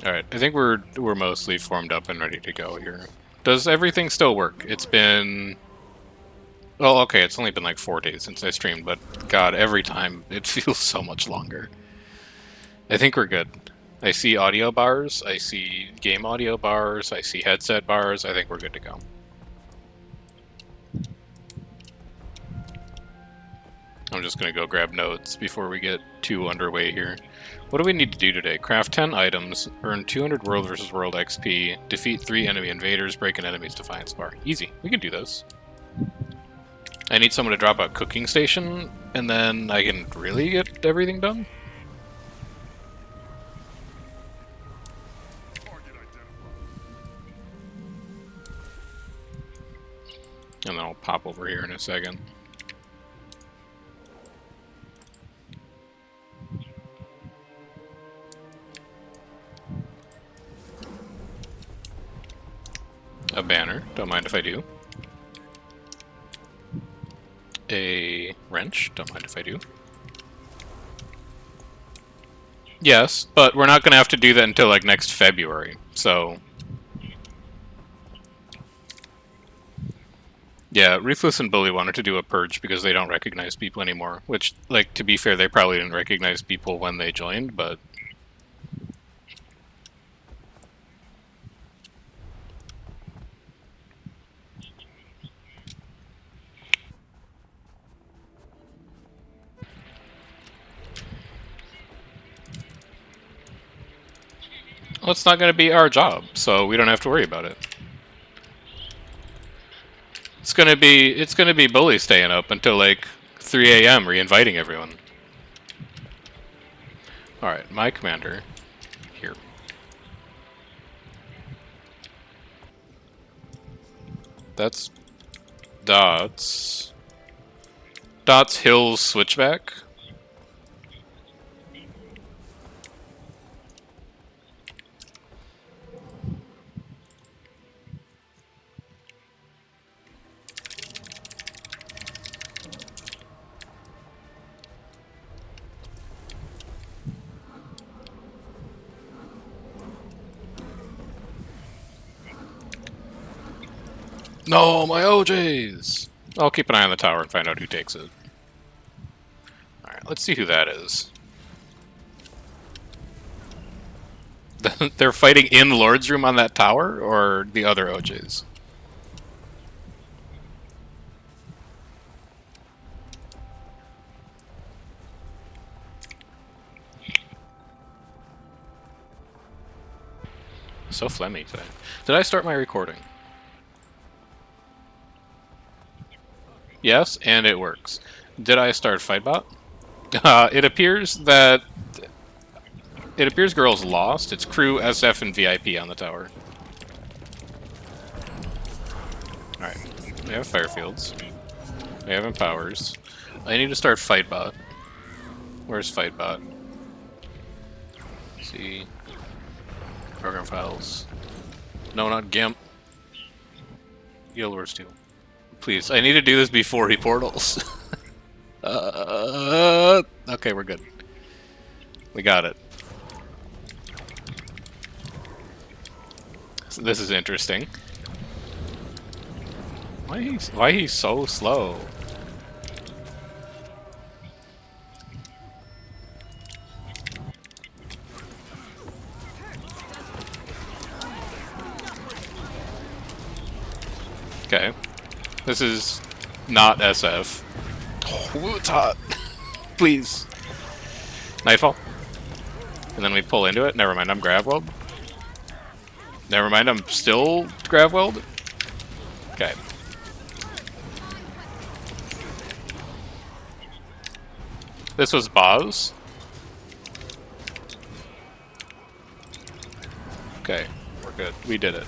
Alright, I think we're mostly formed up and ready to go here. Does everything still work? It's been... Well, okay, it's only been like 4 days since I streamed, but god, every time it feels so much longer. I think we're good. I see audio bars, I see game audio bars, I see headset bars, I think we're good to go. I'm just gonna go grab notes before we get too underway here. What do we need to do today? Craft 10 items, earn 200 World vs. World XP, defeat 3 enemy invaders, break an enemy's Defiance bar. Easy. We can do those. I need someone to drop a cooking station, and then I can really get everything done? And then I'll pop over here in a second. A banner, don't mind if I do. A wrench, don't mind if I do. Yes, but we're not going to have to do that until like next February, so... Yeah, Ruthless and Bully wanted to do a purge because they don't recognize people anymore, which, like, to be fair, they probably didn't recognize people when they joined, but... Well, it's not going to be our job, so we don't have to worry about it. It's gonna be Bully staying up until like 3 a.m. re-inviting everyone. Alright, my commander. Here. That's Dots. Dots Hills Switchback. No, my OJs! I'll keep an eye on the tower and find out who takes it. Alright, let's see who that is. They're fighting in Lord's Room on that tower, or the other OJs? So phlegmy today. Did I start my recording? Yes, and it works. Did I start Fightbot? It appears girls lost. It's crew, SF, and VIP on the tower. Alright. We have Firefields. We have Empowers. I need to start Fightbot. Where's Fightbot? See. Program files. No, not GIMP. Guild Wars 2. Please, I need to do this before he portals. Okay, we're good. We got it. So this is interesting. Why he's so slow? Okay. This is not SF. Oh, it's hot. Please. Nightfall. And then we pull into it. Never mind, I'm Gravweld. Never mind, I'm still Gravweld. Okay. This was Boz. Okay, we're good. We did it.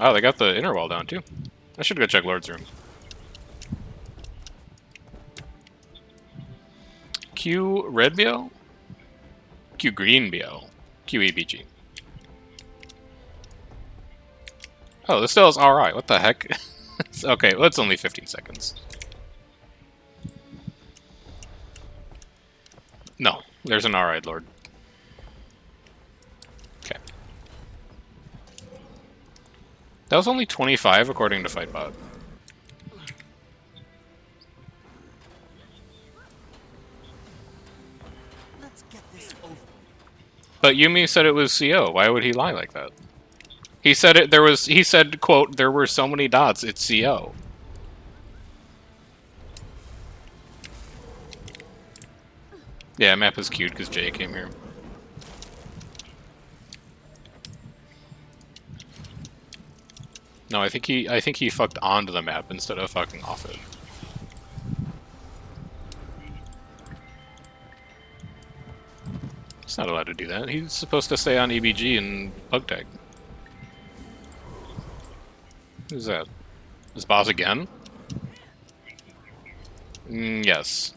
Oh, they got the inner wall down too. I should go check Lord's Room. Q red BL? Q green BL. QEBG. Oh, this still is RI. What the heck? Okay, well, it's only 15 seconds. No, there's an Alright Lord. Okay. That was only 25 according to Fightbot. Let's get this over. But Yumi said it was CO. Why would he lie like that? He said it. There was. He said, "quote There were so many dots. It's CO." Yeah, map is cute because Jay came here. No, I think he fucked onto the map instead of fucking off it. He's not allowed to do that. He's supposed to stay on EBG and bug tag. Who's that? Is boss again? Yes.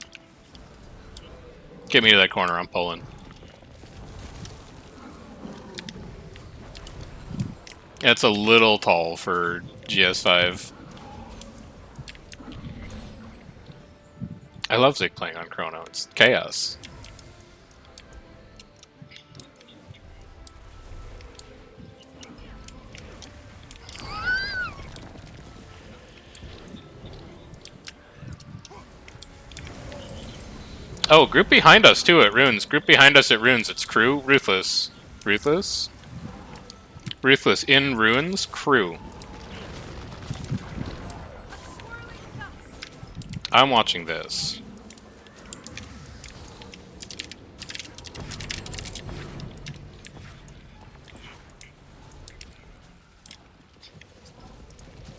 Get me to that corner, I'm pulling. It's a little tall for GS5. I love Zik playing on Chrono. It's chaos. Oh, group behind us too at Runes. Group behind us at Runes. It's crew. Ruthless. Ruthless? Ruthless in Runes. Crew. I'm watching this.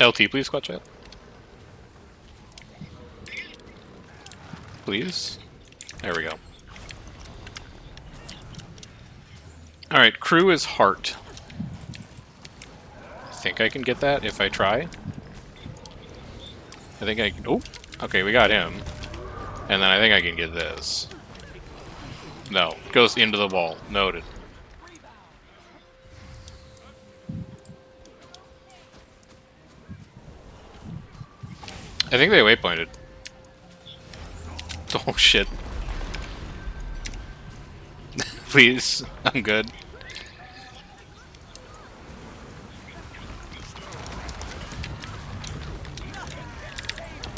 LT, please, squad chat. Please. There we go. Alright, crew is heart. I think I can get that if I try. I think I can... Oh! Okay, we got him. And then I think I can get this. No. Goes into the wall. Noted. I think they waypointed. Oh shit. Please, I'm good.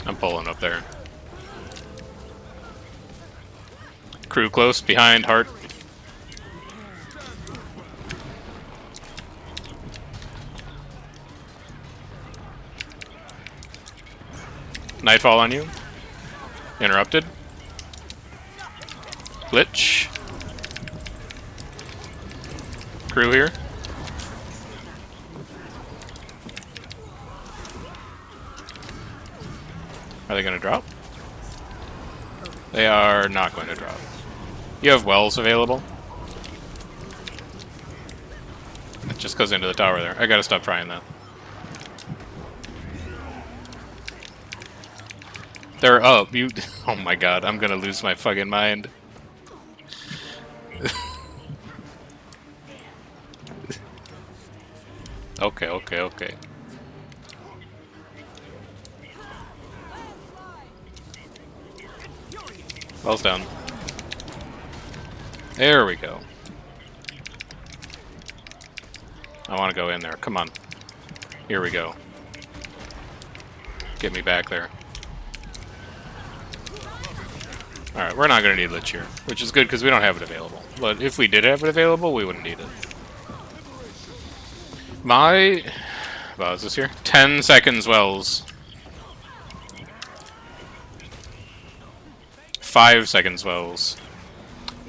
I'm pulling up there. Crew close, behind, heart. Nightfall on you. Interrupted. Glitch. Crew here. Are they going to drop? They are not going to drop. You have wells available? It just goes into the tower there. I gotta stop trying that. They're up. You. Oh my god, I'm gonna lose my fucking mind. Okay. Well's down. There we go. I want to go in there. Come on. Here we go. Get me back there. Alright, we're not going to need Lich here, which is good because we don't have it available. But if we did have it available, we wouldn't need it. My... Well, is this here? 10 seconds wells. 5 seconds wells.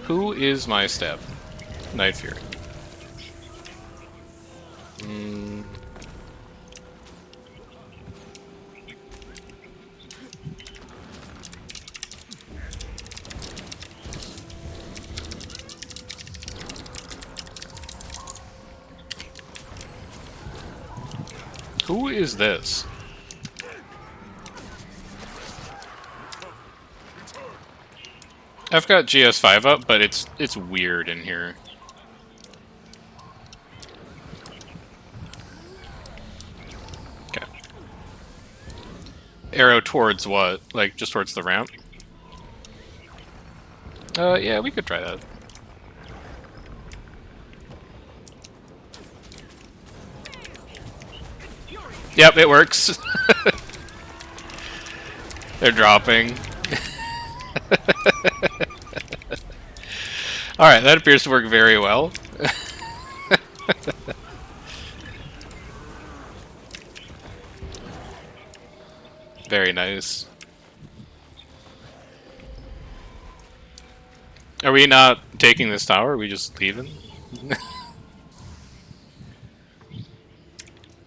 Who is my step? Night Fury. Who is this? I've got GS5 up, but it's weird in here. Okay. Arrow towards what? Like, just towards the ramp? Yeah, we could try that. Yep, it works. They're dropping. Alright, that appears to work very well. Very nice. Are we not taking this tower? Are we just leaving?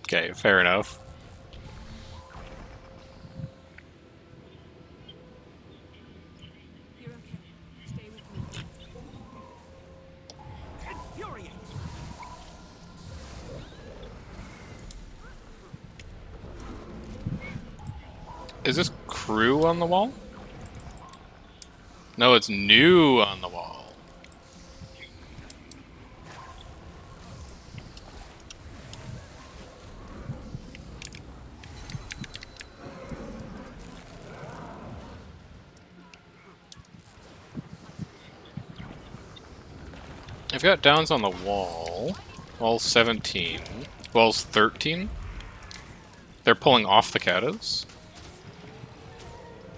Okay, fair enough. You're okay. Stay with me. Infuriate. Is this crew on the wall? No, it's new on the wall. I've got downs on the wall. Wall's 17. Wall's 13. They're pulling off the katas.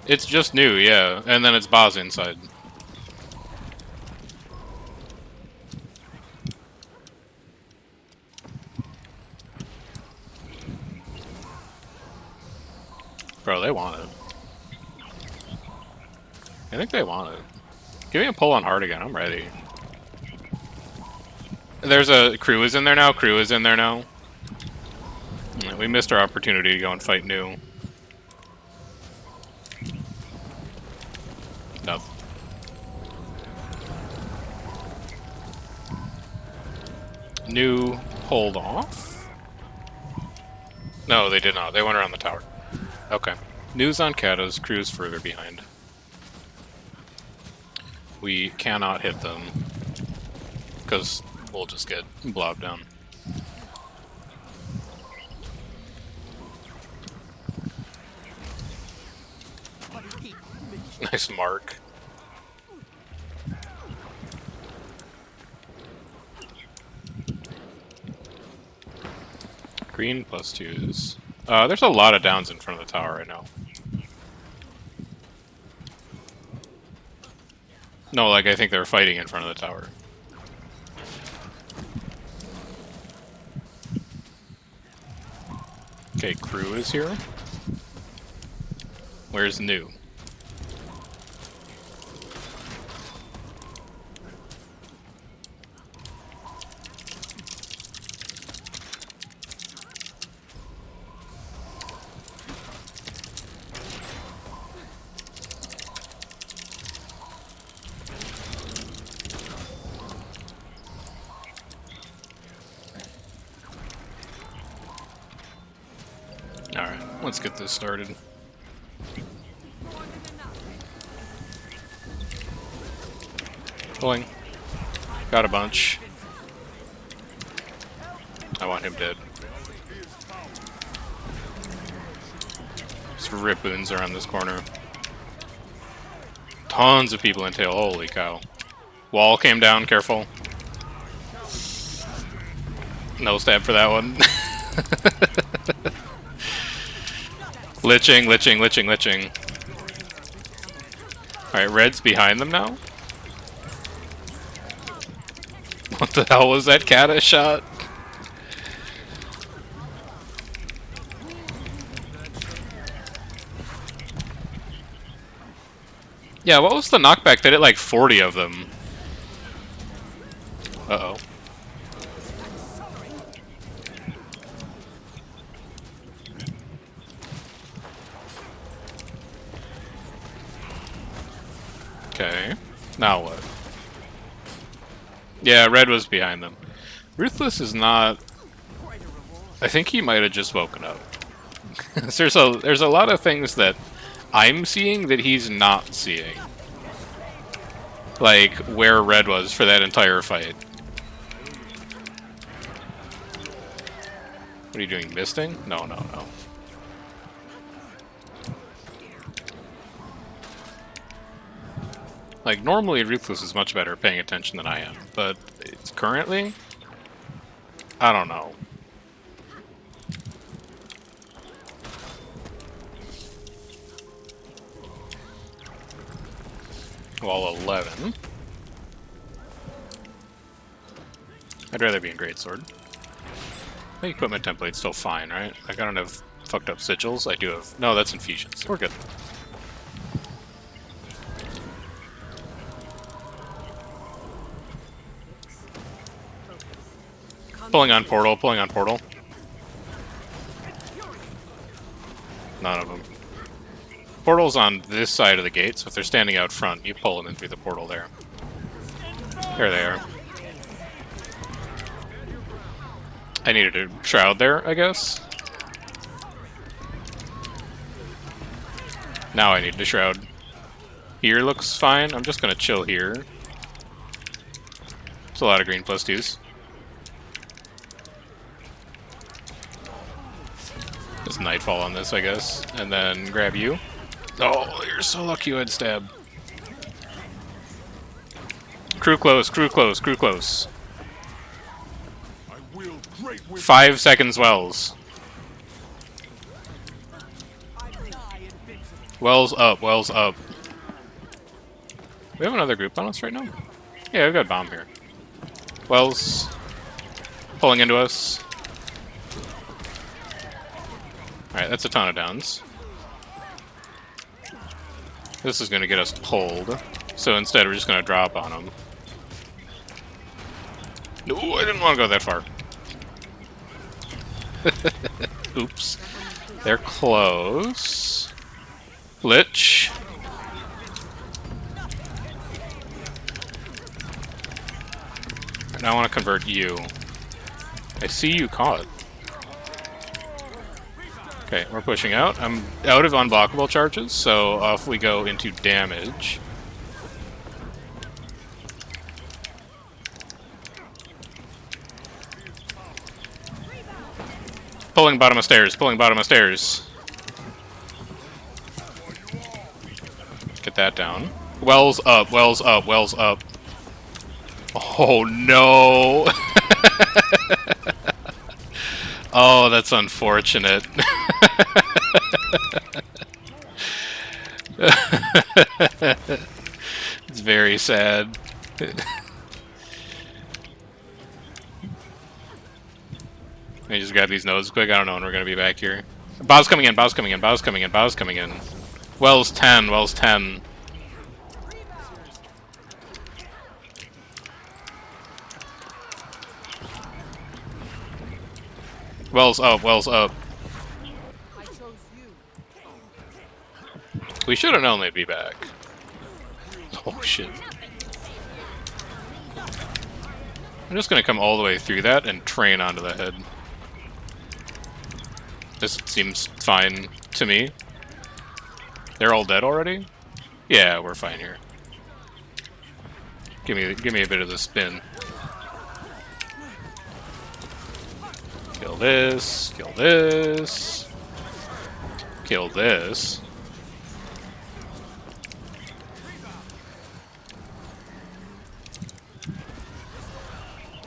It's just new, yeah. And then it's Boz inside. Bro, they want it. I think they want it. Give me a pull on hard again, I'm ready. There's a crew is in there now, crew is in there now. Yeah, we missed our opportunity to go and fight new. No. New pulled off? No, they did not. They went around the tower. Okay. News on Katas, crew's further behind. We cannot hit them. Because we'll just get blobbed down. Nice mark. Green +2s. There's a lot of downs in front of the tower right now. No, like I think they're fighting in front of the tower. Okay, crew is here. Where's new? Alright, let's get this started. Pulling. Got a bunch. I want him dead. Just rip boons around this corner. Tons of people in tail, holy cow. Wall came down, careful. No stab for that one. Liching, liching, liching, liching. Alright, red's behind them now? What the hell was that kata shot? Yeah, what was the knockback? They did like 40 of them. Uh-oh. Okay. Now what? Yeah, red was behind them. Ruthless is not... I think he might have just woken up. there's a lot of things that I'm seeing that he's not seeing. Like, where red was for that entire fight. What are you doing, misting? No, no, no. Like, normally Ruthless is much better at paying attention than I am, but it's currently... I don't know. Wall 11. I'd rather be in Greatsword. I think equipment template's still fine, right? Like, I don't have fucked up sigils. I do have... No, that's Infusions. We're good. Pulling on portal, pulling on portal. None of them. Portal's on this side of the gate, so if they're standing out front, you pull them in through the portal there. There they are. I needed a shroud there, I guess. Now I need the shroud. Here looks fine. I'm just gonna chill here. There's a lot of green plus twos. Just Nightfall on this, I guess. And then grab you. Oh, you're so lucky you had stab. Crew close, crew close, crew close. 5 seconds wells. Wells up, wells up. We have another group on us right now? Yeah, we've got bomb here. Wells. Pulling into us. Alright, that's a ton of downs. This is going to get us pulled. So instead, we're just going to drop on them. No, I didn't want to go that far. Oops. They're close. Lich. Now I want to convert you. I see you caught. Okay, we're pushing out. I'm out of unblockable charges, so off we go into damage. Pulling bottom of stairs, pulling bottom of stairs. Get that down. Wells up, wells up, wells up. Oh no! Oh, that's unfortunate. It's very sad. I just grab these nodes quick. I don't know when we're gonna be back here. Bow's coming in, Bow's coming in, Bow's coming in, Bow's coming in. Wells 10, Wells 10. Wells up, Wells up. We should have known they'd be back. Oh shit. I'm just gonna come all the way through that and train onto the head. This seems fine to me. They're all dead already? Yeah, we're fine here. Give me a bit of the spin. Kill this, kill this, kill this.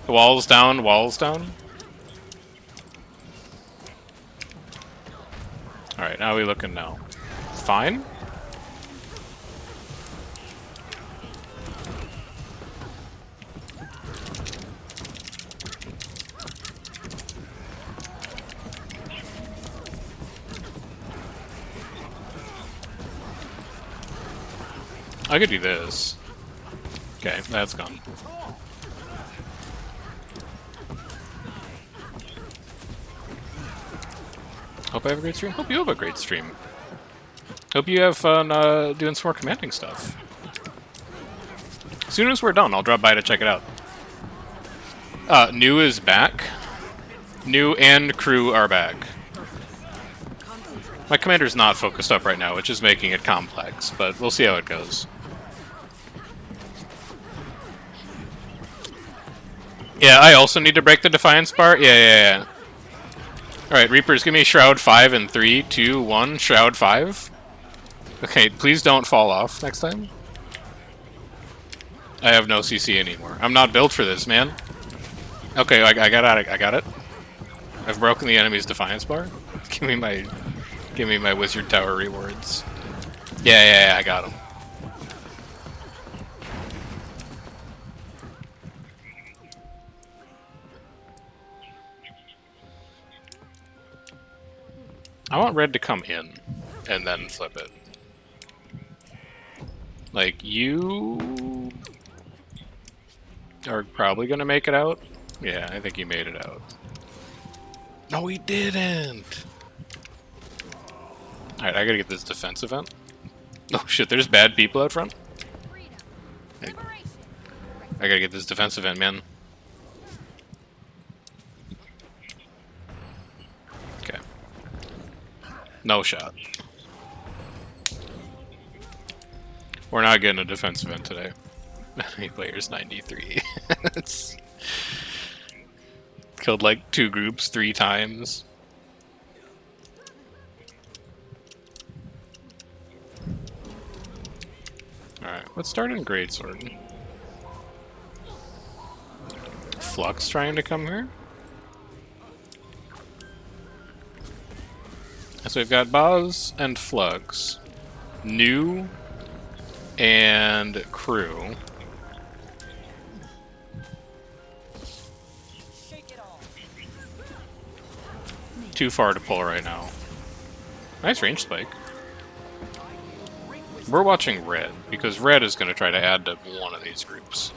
Walls down, walls down. Alright, how are we looking now? Fine? I could do this. Okay, that's gone. Hope I have a great stream. Hope you have a great stream. Hope you have fun doing some more commanding stuff. As soon as we're done, I'll drop by to check it out. New is back. New and crew are back. My commander's not focused up right now, which is making it complex, but we'll see how it goes. Yeah, I also need to break the Defiance bar. Yeah. Alright, Reapers, give me Shroud 5 in 3, 2, 1. Shroud 5. Okay, please don't fall off next time. I have no CC anymore. I'm not built for this, man. Okay, I got it. I got it. I've broken the enemy's defiance bar. Give me my wizard tower rewards. Yeah, I got him. I want red to come in and then flip it. Like, you are probably gonna make it out. Yeah, I think you made it out. No, he didn't! Alright, I gotta get this defense event. Oh shit, there's bad people out front? I gotta get this defense event, man. Okay. No shot. We're not getting a defense event today. Enemy players 93. It's killed like 2 groups 3 times. Alright, let's start in Greatsword. Flux trying to come here? So we've got Boz and Flux. New and Crew. Too far to pull right now. Nice range spike. We're watching red, because red is going to try to add to one of these groups.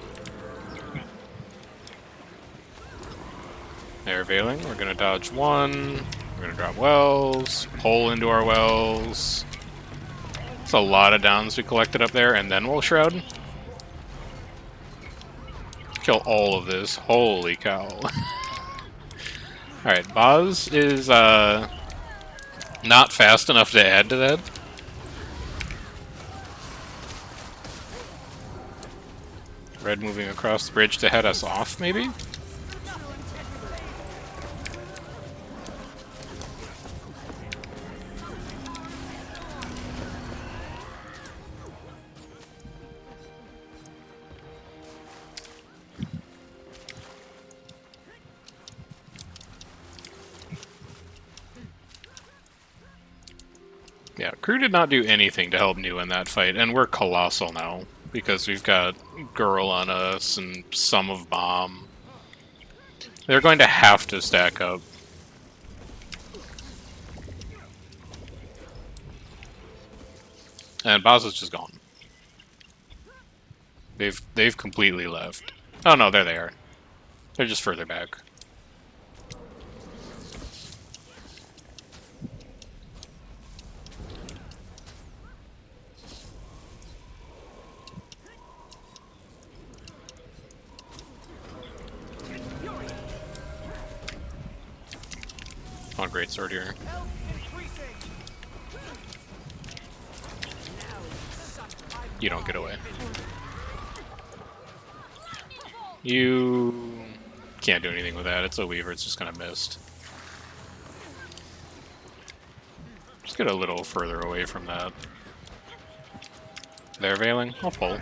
They're veiling. We're going to dodge one. We're going to drop wells. Pull into our wells. It's a lot of downs we collected up there, and then we'll shroud. Kill all of this. Holy cow. Alright, Boz is not fast enough to add to that. Red moving across the bridge to head us off, maybe? Yeah, Crew did not do anything to help New in that fight, and we're colossal now, because we've got Girl on us and some of Bomb. They're going to have to stack up. And Boz is just gone. They've completely left. Oh no, there they are. They're just further back. On Greatsword here. You don't get away. You can't do anything with that. It's a Weaver. It's just gonna miss. Just get a little further away from that. They're veiling. I'll pull.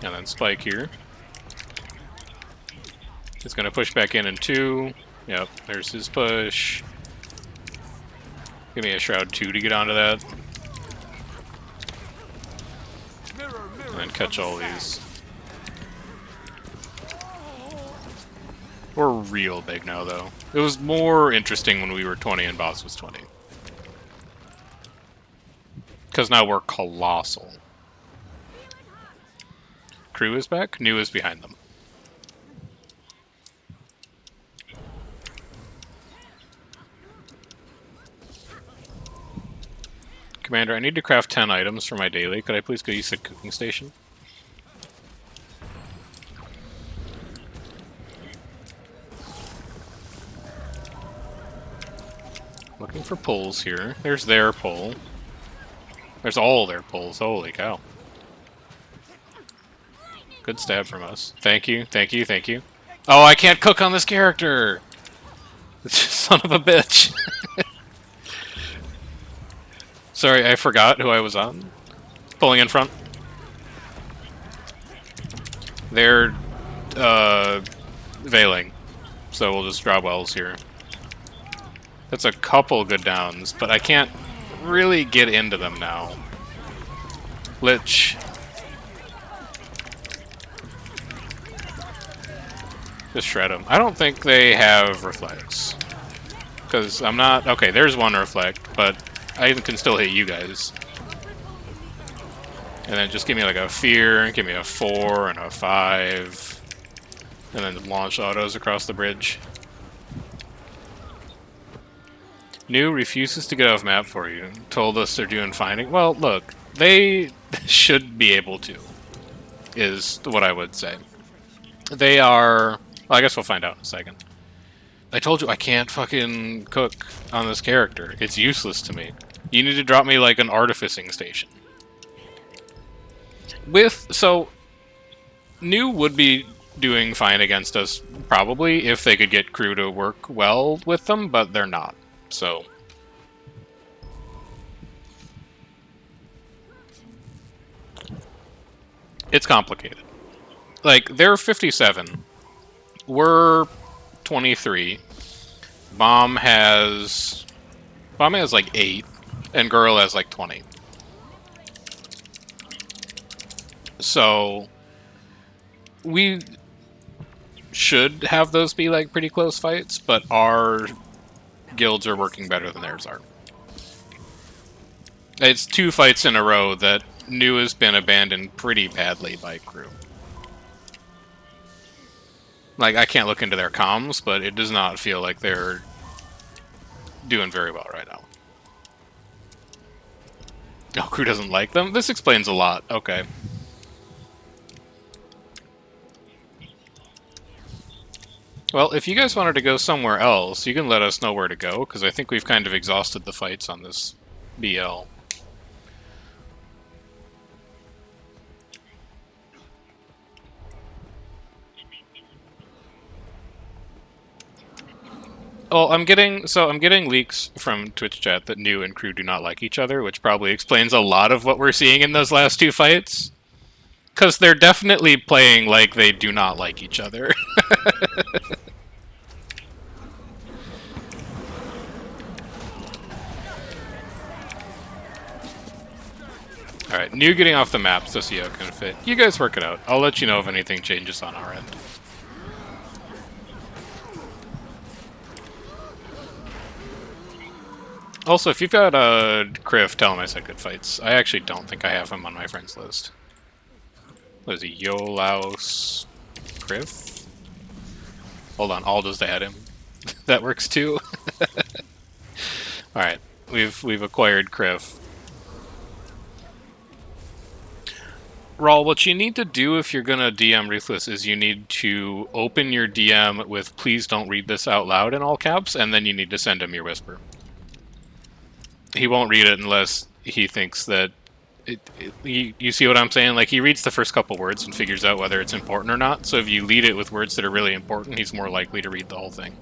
And then Spike here. He's gonna push back in 2. Yep, there's his push. Give me a Shroud 2 to get onto that. And then catch all these. We're real big now, though. It was more interesting when we were 20 and Boss was 20. Because now we're colossal. Crew is back. New is behind them. Commander, I need to craft 10 items for my daily. Could I please go use the cooking station? Looking for pulls here. There's their pull. There's all their pulls. Holy cow. Good stab from us. Thank you, thank you, thank you. Oh, I can't cook on this character! Son of a bitch. Sorry, I forgot who I was on. Pulling in front. They're, veiling. So we'll just draw wells here. That's a couple good downs, but I can't really get into them now. Lich. Just shred them. I don't think they have reflects. Because I'm not... Okay, there's one reflect, but I can still hit you guys. And then just give me like a fear, give me a 4 and a 5. And then launch autos across the bridge. New refuses to get off map for you. Told us they're doing finding. Well, look, they should be able to, is what I would say. They are... Well, I guess we'll find out in a second. I told you I can't fucking cook on this character. It's useless to me. You need to drop me like an artificing station. So, New would be doing fine against us, probably, if they could get crew to work well with them, but they're not. So... It's complicated. Like, they're 57. We're 23. Bomb has like 8, and Girl has like 20. So we should have those be like pretty close fights, but our guilds are working better than theirs are. It's 2 fights in a row that New has been abandoned pretty badly by crew. Like, I can't look into their comms, but it does not feel like they're doing very well right now. Oh, crew doesn't like them? This explains a lot. Okay. Well, if you guys wanted to go somewhere else, you can let us know where to go, because I think we've kind of exhausted the fights on this BL. Well, I'm getting leaks from Twitch chat that New and crew do not like each other, which probably explains a lot of what we're seeing in those last 2 fights. Because they're definitely playing like they do not like each other. Alright, New getting off the map so CO can fit. You guys work it out. I'll let you know if anything changes on our end. Also, if you've got Criff, tell him I said good fights. I actually don't think I have him on my friends list. What is he? Yolaus Criff? Hold on, I'll just add him. That works too. Alright, we've acquired Criff. Rawl, what you need to do if you're gonna DM Ruthless is you need to open your DM with "please don't read this out loud" in all caps, and then you need to send him your whisper. He won't read it unless he thinks that... You see what I'm saying? Like, he reads the first couple words and figures out whether it's important or not, so if you lead it with words that are really important, he's more likely to read the whole thing.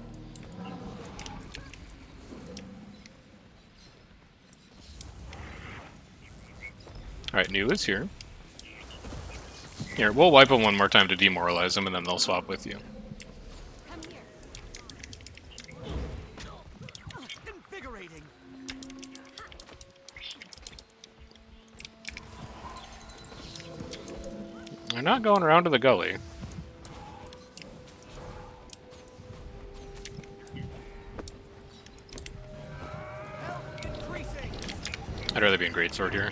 Alright, New is here. Here, we'll wipe him one more time to demoralize him, and then they'll swap with you. Invigorating. They're not going around to the gully. I'd rather be in Greatsword here.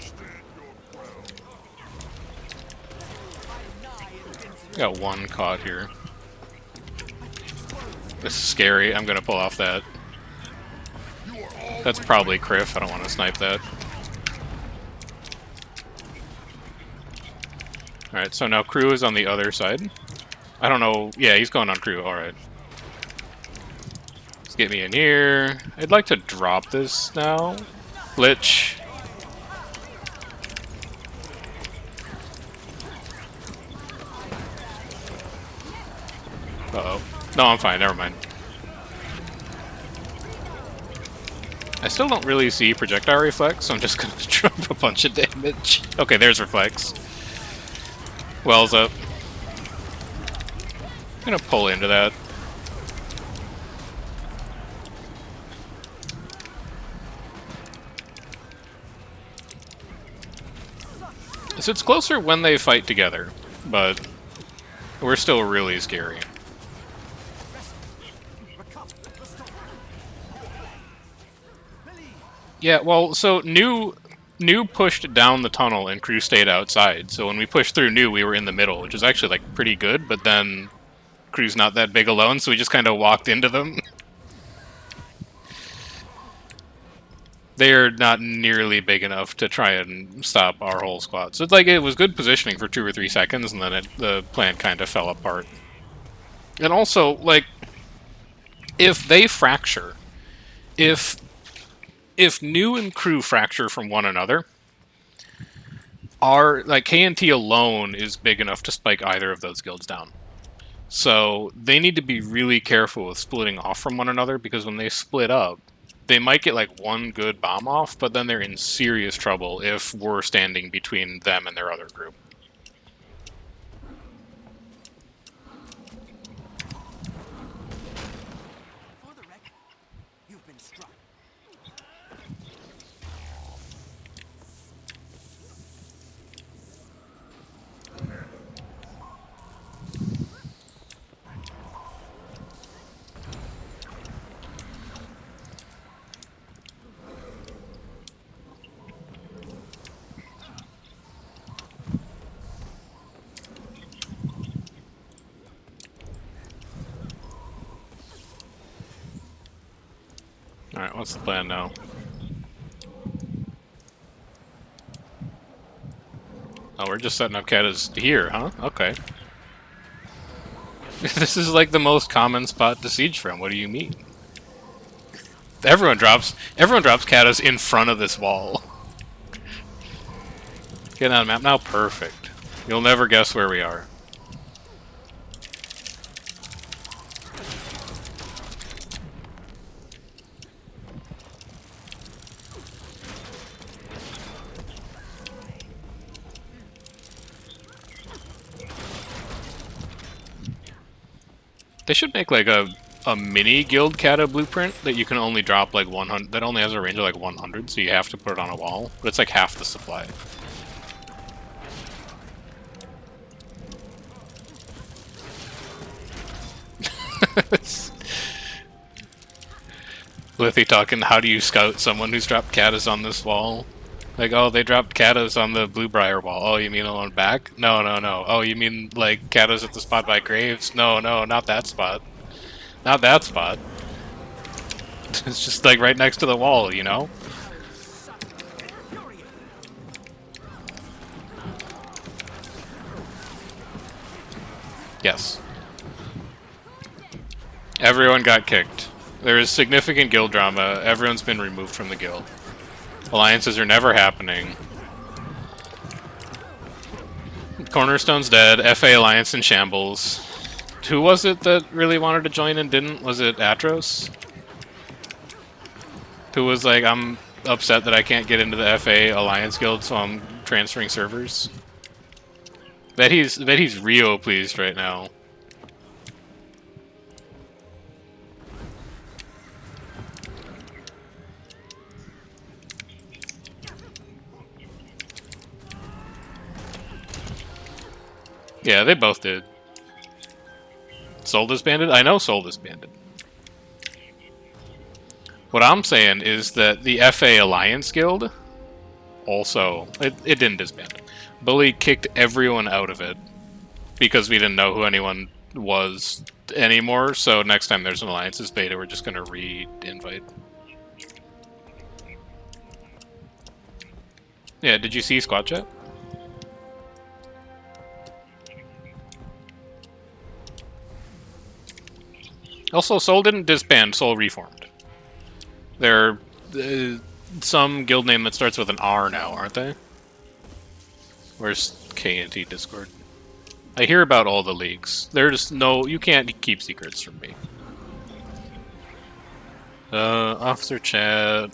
Got 1 caught here. This is scary. I'm gonna pull off that. That's probably Criff. I don't want to snipe that. Alright, so now crew is on the other side. I don't know. Yeah, he's going on crew. Alright. Let's get me in here. I'd like to drop this now. Lich. Uh-oh. No, I'm fine. Never mind. I still don't really see projectile reflex, so I'm just gonna drop a bunch of damage. Okay, there's reflex. Wells up. I'm gonna pull into that. So it's closer when they fight together, but we're still really scary. Yeah, well, so New pushed down the tunnel and Crew stayed outside. So when we pushed through New, we were in the middle, which is actually like pretty good. But then Crew's not that big alone, so we just kind of walked into them. They're not nearly big enough to try and stop our whole squad. So it's like it was good positioning for 2 or 3 seconds, and then the plan kind of fell apart. And also, like, if they fracture, if New and Crew fracture from one another, our like KNT alone is big enough to spike either of those guilds down. So they need to be really careful with splitting off from one another, because when they split up, they might get like one good bomb off, but then they're in serious trouble if we're standing between them and their other group. For the record, you've been struck. Alright, what's the plan now? Oh, we're just setting up katas here, huh? Okay. This is like the most common spot to siege from. What do you mean? Everyone drops katas in front of this wall. Getting on the map now? Perfect. You'll never guess where we are. They should make like a mini guild kata blueprint that you can only drop like 100, that only has a range of like 100, so you have to put it on a wall, but it's like half the supply. Lithy talking, how do you scout someone who's dropped katas on this wall? Like, oh, they dropped katas on the Bluebriar wall. Oh, you mean on back? No, no, no. Oh, you mean like katas at the spot by graves? No, no, not that spot. Not that spot. It's just like right next to the wall, you know? Yes. Everyone got kicked. There is significant guild drama. Everyone's been removed from the guild. Alliances are never happening. Cornerstone's dead. FA Alliance in shambles. Who was it that really wanted to join and didn't? Was it Atros? Who was like, I'm upset that I can't get into the FA Alliance Guild, so I'm transferring servers? Bet he's real pleased right now. Yeah, they both did. Soul disbanded? I know Soul disbanded. What I'm saying is that the FA Alliance Guild also, it didn't disband. Bully kicked everyone out of it because we didn't know who anyone was anymore, so next time there's an Alliances beta, we're just gonna re-invite. Yeah, did you see Squad Chat? Also, Soul didn't disband, Soul reformed. They're some guild name that starts with an R now, aren't they? Where's KNT Discord? I hear about all the leaks. There's no... You can't keep secrets from me. Officer chat.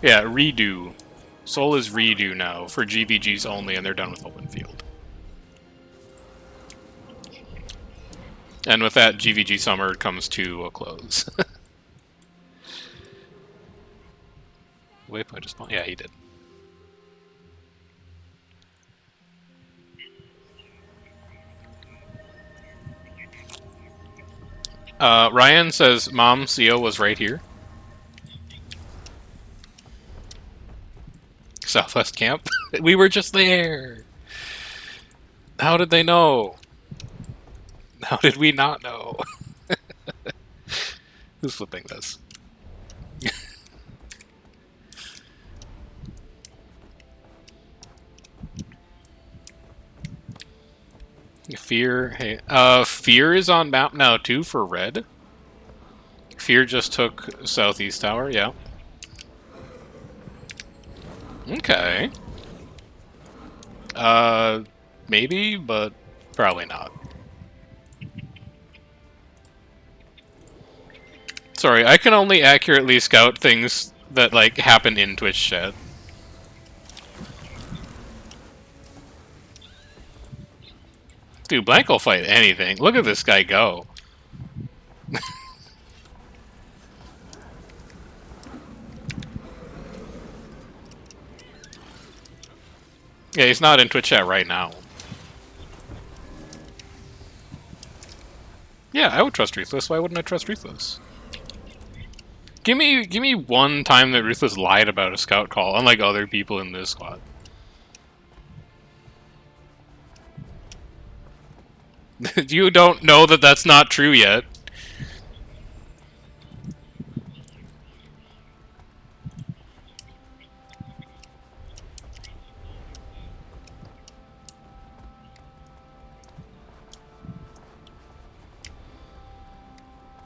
Yeah, redo. Soul is redo now for GVGs only, and they're done with open field. And with that, GVG Summer comes to a close. Waypoint just spawned. Yeah, he did. Ryan says, Mom, CO was right here. Southwest Camp. We were just there. How did they know? How did we not know? Who's flipping this? Fear. Hey, Fear is on map now too for red. Fear just took Southeast Tower. Yeah. Okay. Maybe, but probably not. Sorry, I can only accurately scout things that, like, happen in Twitch chat. Dude, Blank will fight anything. Look at this guy go. Yeah, he's not in Twitch chat right now. Yeah, I would trust Ruthless. Why wouldn't I trust Ruthless? Give me one time that Ruthless lied about a scout call, unlike other people in this squad. You don't know that that's not true yet.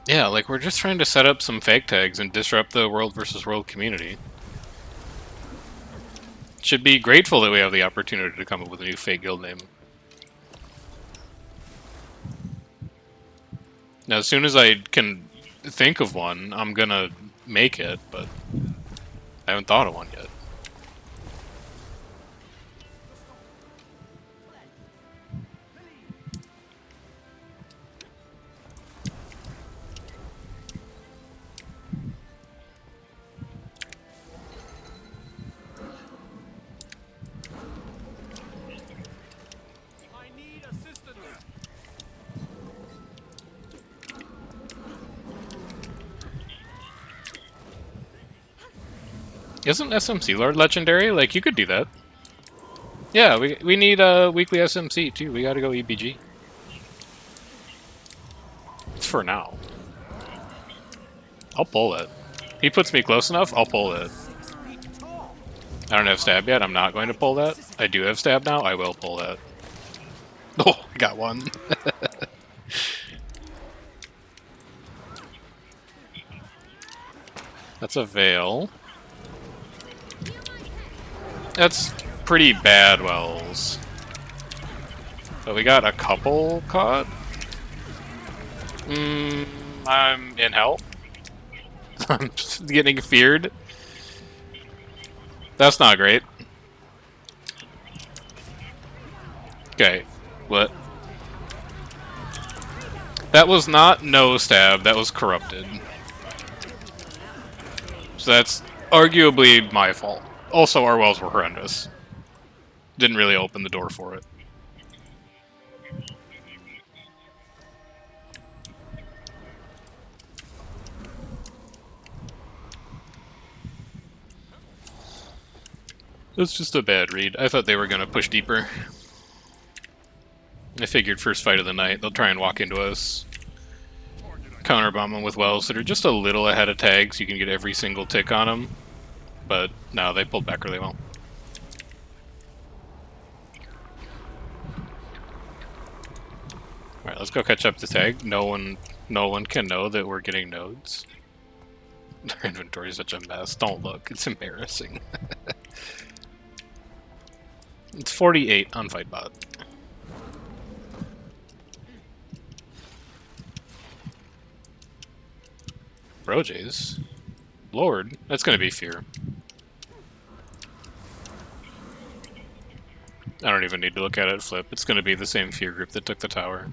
Yeah, like, we're just trying to set up some fake tags and disrupt the world versus world community. Should be grateful that we have the opportunity to come up with a new fake guild name. Now, as soon as I can think of one, I'm gonna make it, but I haven't thought of one yet. Isn't SMC Lord legendary? Like, you could do that. Yeah, we need a weekly SMC too. We gotta go EBG. It's for now. I'll pull it. He puts me close enough, I'll pull it. I don't have stab yet, I'm not going to pull that. I do have stab now, I will pull that. Oh, I got one. That's a veil. That's pretty bad wells. But we got a couple caught. I'm in hell. I'm getting feared. That's not great. Okay, what? That was not no stab, that was corrupted. So that's arguably my fault. Also, our wells were horrendous. Didn't really open the door for it. It's just a bad read. I thought they were going to push deeper. I figured first fight of the night, they'll try and walk into us. Counterbomb them with wells that are just a little ahead of tags, so you can get every single tick on them. But no, they pulled back really well. Alright, let's go catch up to tag. No one can know that we're getting nodes. Their inventory is such a mess. Don't look, it's embarrassing. It's 48 on Fightbot. Brojays. Lord, that's gonna be fear. I don't even need to look at it flip. It's gonna be the same fear group that took the tower.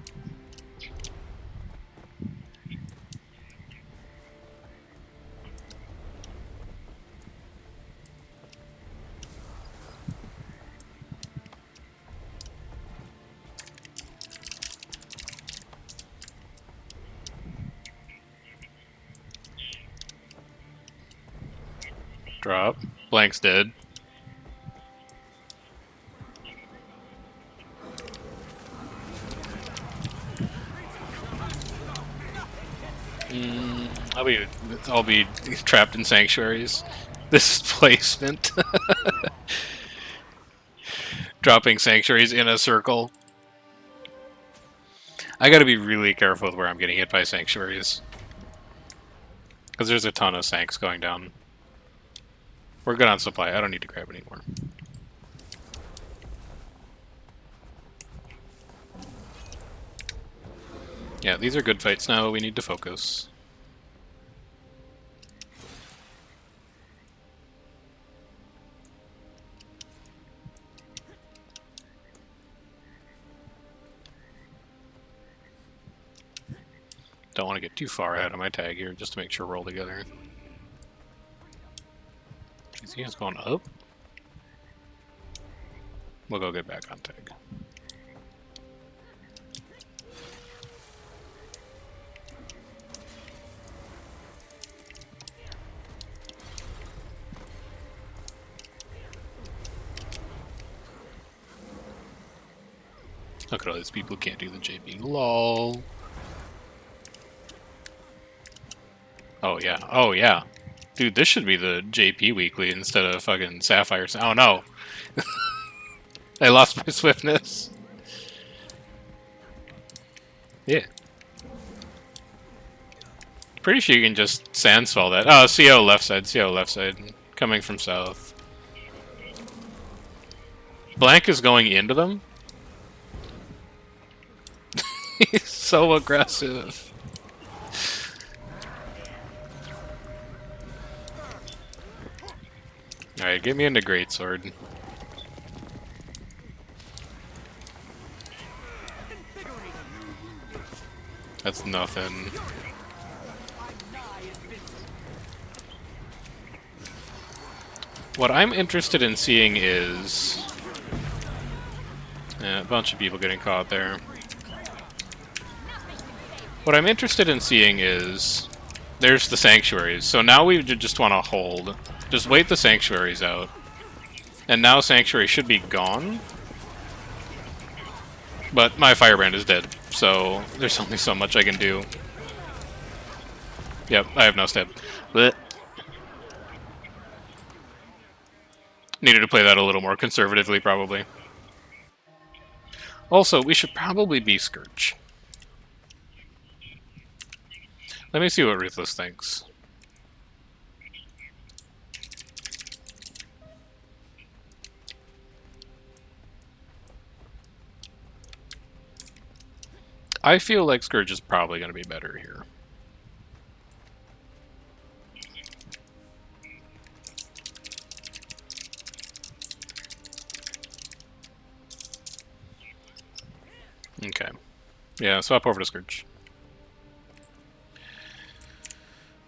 Drop. Blank's dead. I'll be trapped in sanctuaries. This is placement. Dropping sanctuaries in a circle. I gotta be really careful with where I'm getting hit by sanctuaries. Because there's a ton of sanks going down. We're good on supply. I don't need to grab anymore. Yeah, these are good fights now. We need to focus. Don't want to get too far ahead of my tag here, just to make sure we're all together. GC is going up. We'll go get back on tag. Look at all these people who can't do the JP. LOL. Oh yeah. Oh yeah. Dude, this should be the JP weekly instead of fucking Sapphire. Oh no. I lost my swiftness. Yeah. Pretty sure you can just sandsfall that. Oh, CO left side. CO left side. Coming from south. Blank is going into them? He's so aggressive. Alright, get me into Greatsword. That's nothing. What I'm interested in seeing is... a bunch of people getting caught there. What I'm interested in seeing is... there's the sanctuaries. So now we just want to hold. Just wait the sanctuaries out. And now sanctuary should be gone. But my firebrand is dead, so there's only so much I can do. Yep, I have no step. Blech. Needed to play that a little more conservatively, probably. Also, we should probably be Scourge. Let me see what Ruthless thinks. I feel like Scourge is probably going to be better here. Okay. Yeah, swap over to Scourge.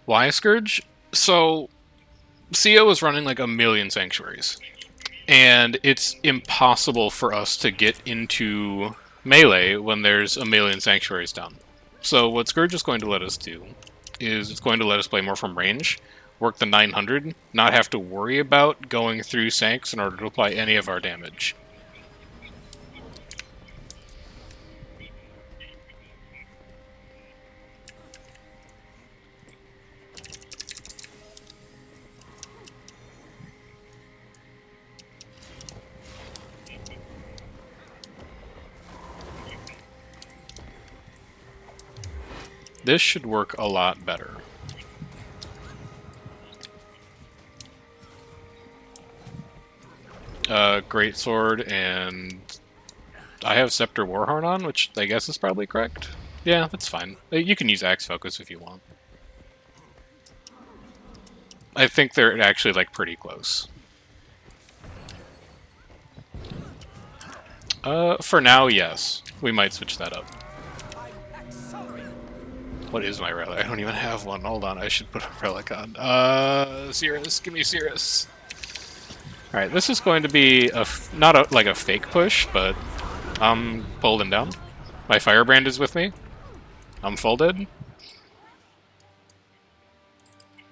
Why Scourge? So, CO is running like a million sanctuaries. And it's impossible for us to get into melee when there's a million sanctuaries down. So what Scourge is going to let us do is it's going to let us play more from range, work the 900, not have to worry about going through sanks in order to apply any of our damage. This should work a lot better. Greatsword, and I have Scepter Warhorn on, which I guess is probably correct. Yeah, that's fine. You can use Axe Focus if you want. I think they're actually, like, pretty close. For now, yes. We might switch that up. What is my relic? I don't even have one. Hold on, I should put a relic on. Cirrus, give me Cirrus. Alright, this is going to be not like a fake push, but I'm pulled him down. My firebrand is with me. I'm full dead.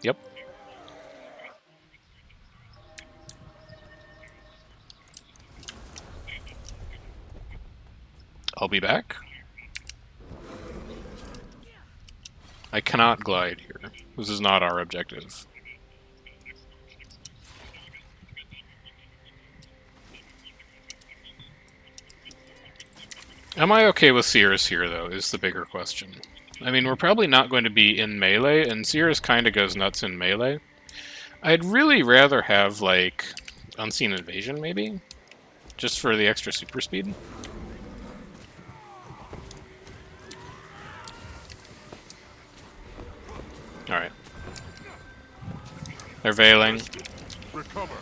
Yep. I'll be back. I cannot glide here. This is not our objective. Am I okay with Cirrus here, though, is the bigger question. I mean, we're probably not going to be in melee, and Cirrus kind of goes nuts in melee. I'd really rather have, like, Unseen Invasion, maybe? Just for the extra super speed? Alright. They're veiling. Recover.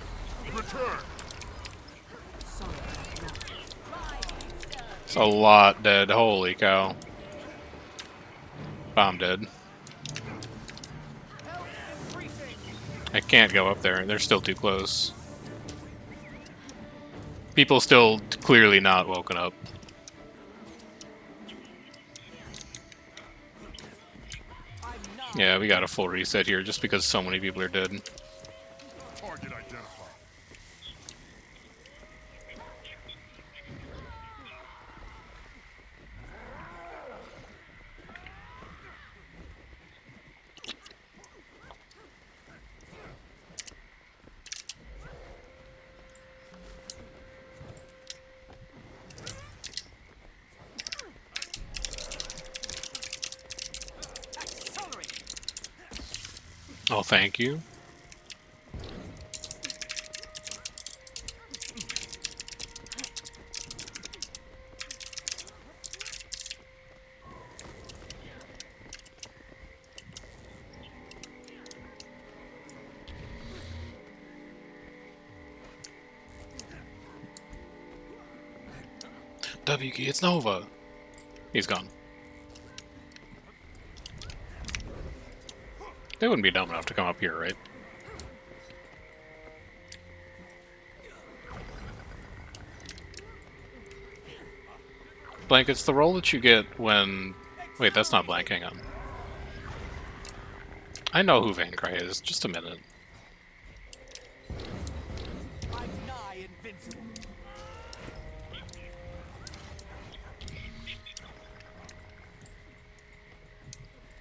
Return. It's a lot dead. Holy cow. Bomb dead. I can't go up there. They're still too close. People still clearly not woken up. Yeah, we got a full reset here just because so many people are dead. Target identified. Oh, thank you. W key, it's Nova. He's gone. They wouldn't be dumb enough to come up here, right? Blank, it's the roll that you get when... Wait, that's not Blank, hang on. I know who Van Cry is, just a minute. I'm nigh invincible.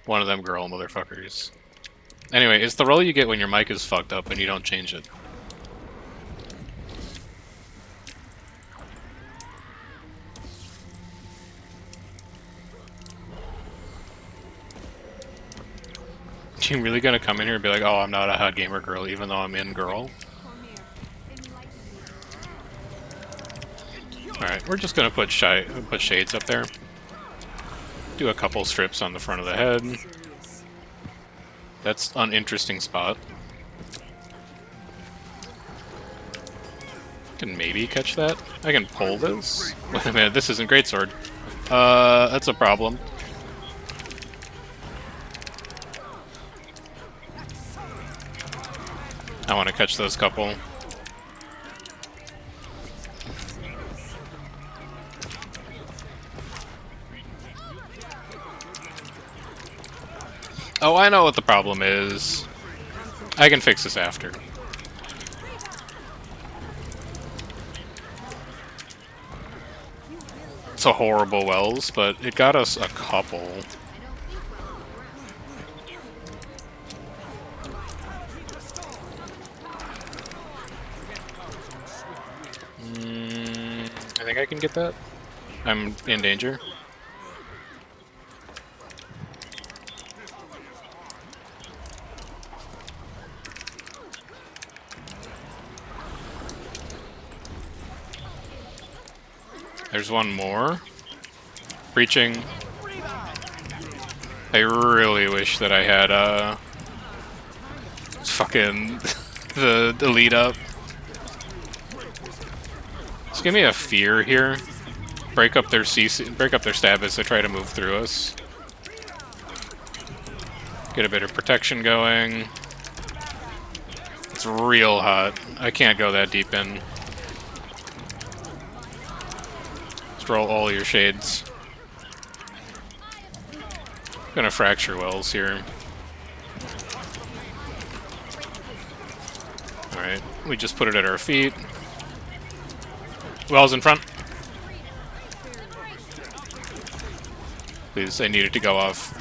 One of them girl motherfuckers. Anyway, it's the roll you get when your mic is fucked up and you don't change it. You really gonna come in here and be like, oh, I'm not a hot gamer girl, even though I'm in girl? Alright, we're just gonna put shades up there. Do a couple strips on the front of the head. That's an uninteresting spot. Can maybe catch that. I can pull this. Wait a minute, this isn't greatsword. That's a problem. I want to catch those couple. Oh, I know what the problem is. I can fix this after. It's a horrible Wells, but it got us a couple. I think I can get that. I'm in danger. There's one more. Breaching. I really wish that I had fucking the lead up. Just give me a fear here. Break up their stab as they try to move through us. Get a bit of protection going. It's real hot. I can't go that deep in. Let's roll all your shades. Gonna fracture wells here. Alright, we just put it at our feet. Wells in front. Please, I need it to go off.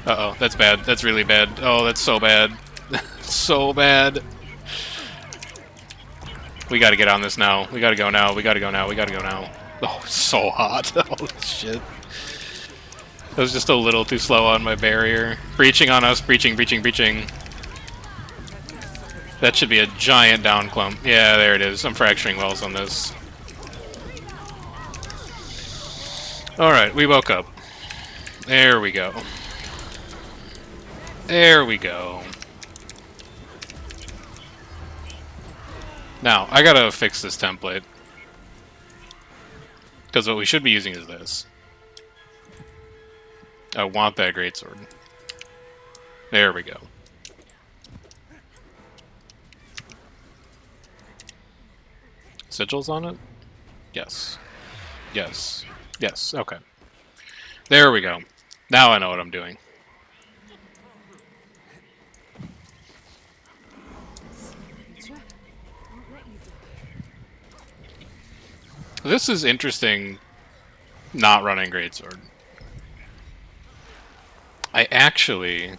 Uh-oh, that's bad. That's really bad. Oh, that's so bad. So bad. We gotta get on this now. We gotta go now. We gotta go now. We gotta go now. Oh, it's so hot. Holy shit. That was just a little too slow on my barrier. Breaching on us. Breaching, breaching, breaching. That should be a giant down clump. Yeah, there it is. I'm fracturing wells on this. Alright, we woke up. There we go. There we go. Now, I gotta fix this template. Because what we should be using is this. I want that greatsword. There we go. Sigils on it? Yes. Yes. Yes, okay. There we go. Now I know what I'm doing. This is interesting, not running greatsword. I actually...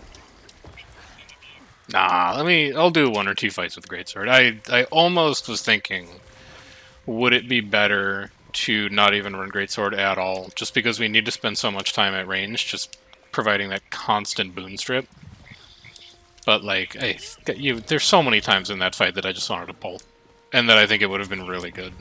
Nah, I'll do 1 or 2 fights with greatsword. I almost was thinking, would it be better to not even run greatsword at all, just because we need to spend so much time at range, just providing that constant boon strip. But like, there's so many times in that fight that I just wanted to pull, and that I think it would have been really good.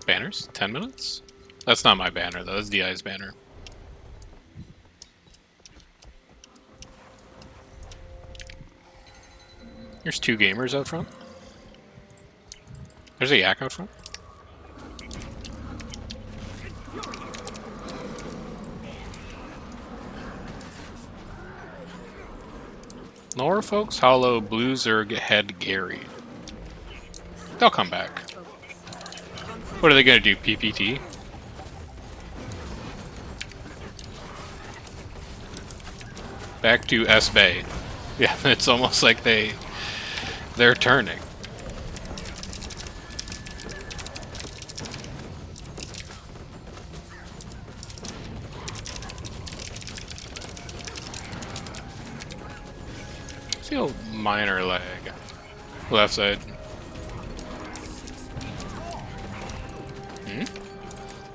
Banners? 10 minutes? That's not my banner, though. That's DI's banner. There's 2 gamers out front. There's a yak out front. Norfolk's Hollow, Blue Zerg, Head, Gary. They'll come back. What are they gonna do, PPT? Back to S-Bay. Yeah, it's almost like they're turning. Feel minor lag. Left side.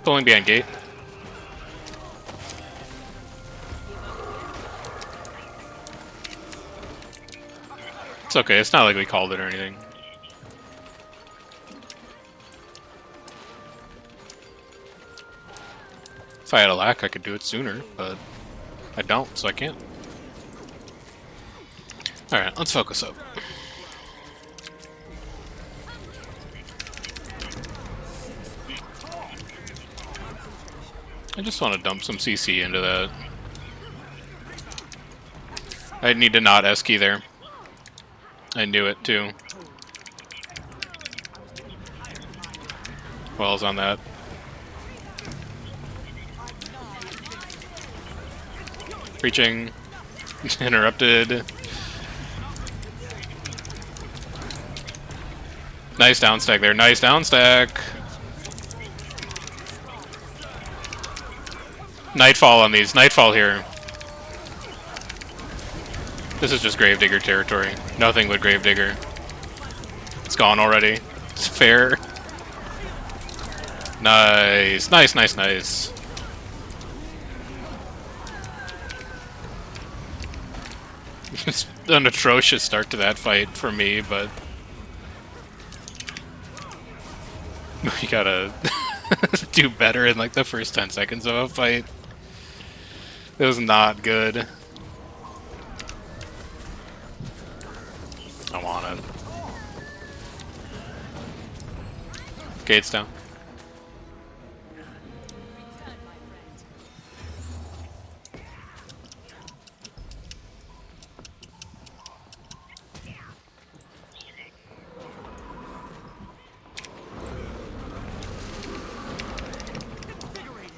Pulling behind gate. It's okay, it's not like we called it or anything. If I had a lack, I could do it sooner, but I don't, so I can't. Alright, let's focus up. I just want to dump some CC into that. I need to not S-key there. I knew it, too. Wells on that. Preaching. Interrupted. Nice downstack there. Nice downstack. Nightfall on these. Nightfall here. This is just Gravedigger territory. Nothing but Gravedigger. It's gone already. It's fair. Nice. Nice, nice, nice. It's an atrocious start to that fight for me, but... we gotta do better in like the first 10 seconds of a fight. It was not good. I want it. Gates down.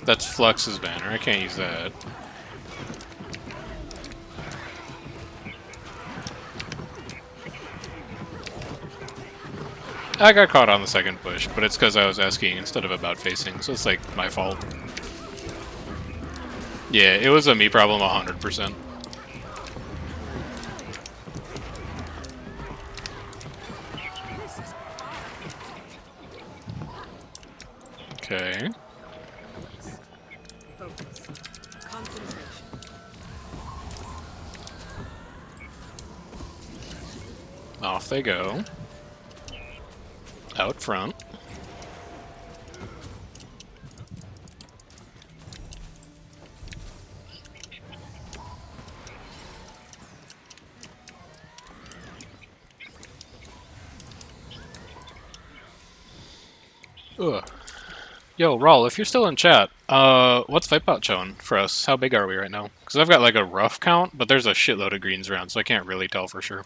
That's Flux's banner. I can't use that. I got caught on the second push, but it's because I was asking instead of about facing, so it's like my fault. Yeah, it was a me problem 100%. Okay. Focus. Concentration. Off they go. Out front. Ugh. Yo, Raul, if you're still in chat, what's Vipebot showing for us? How big are we right now? Because I've got like a rough count, but there's a shitload of greens around, so I can't really tell for sure.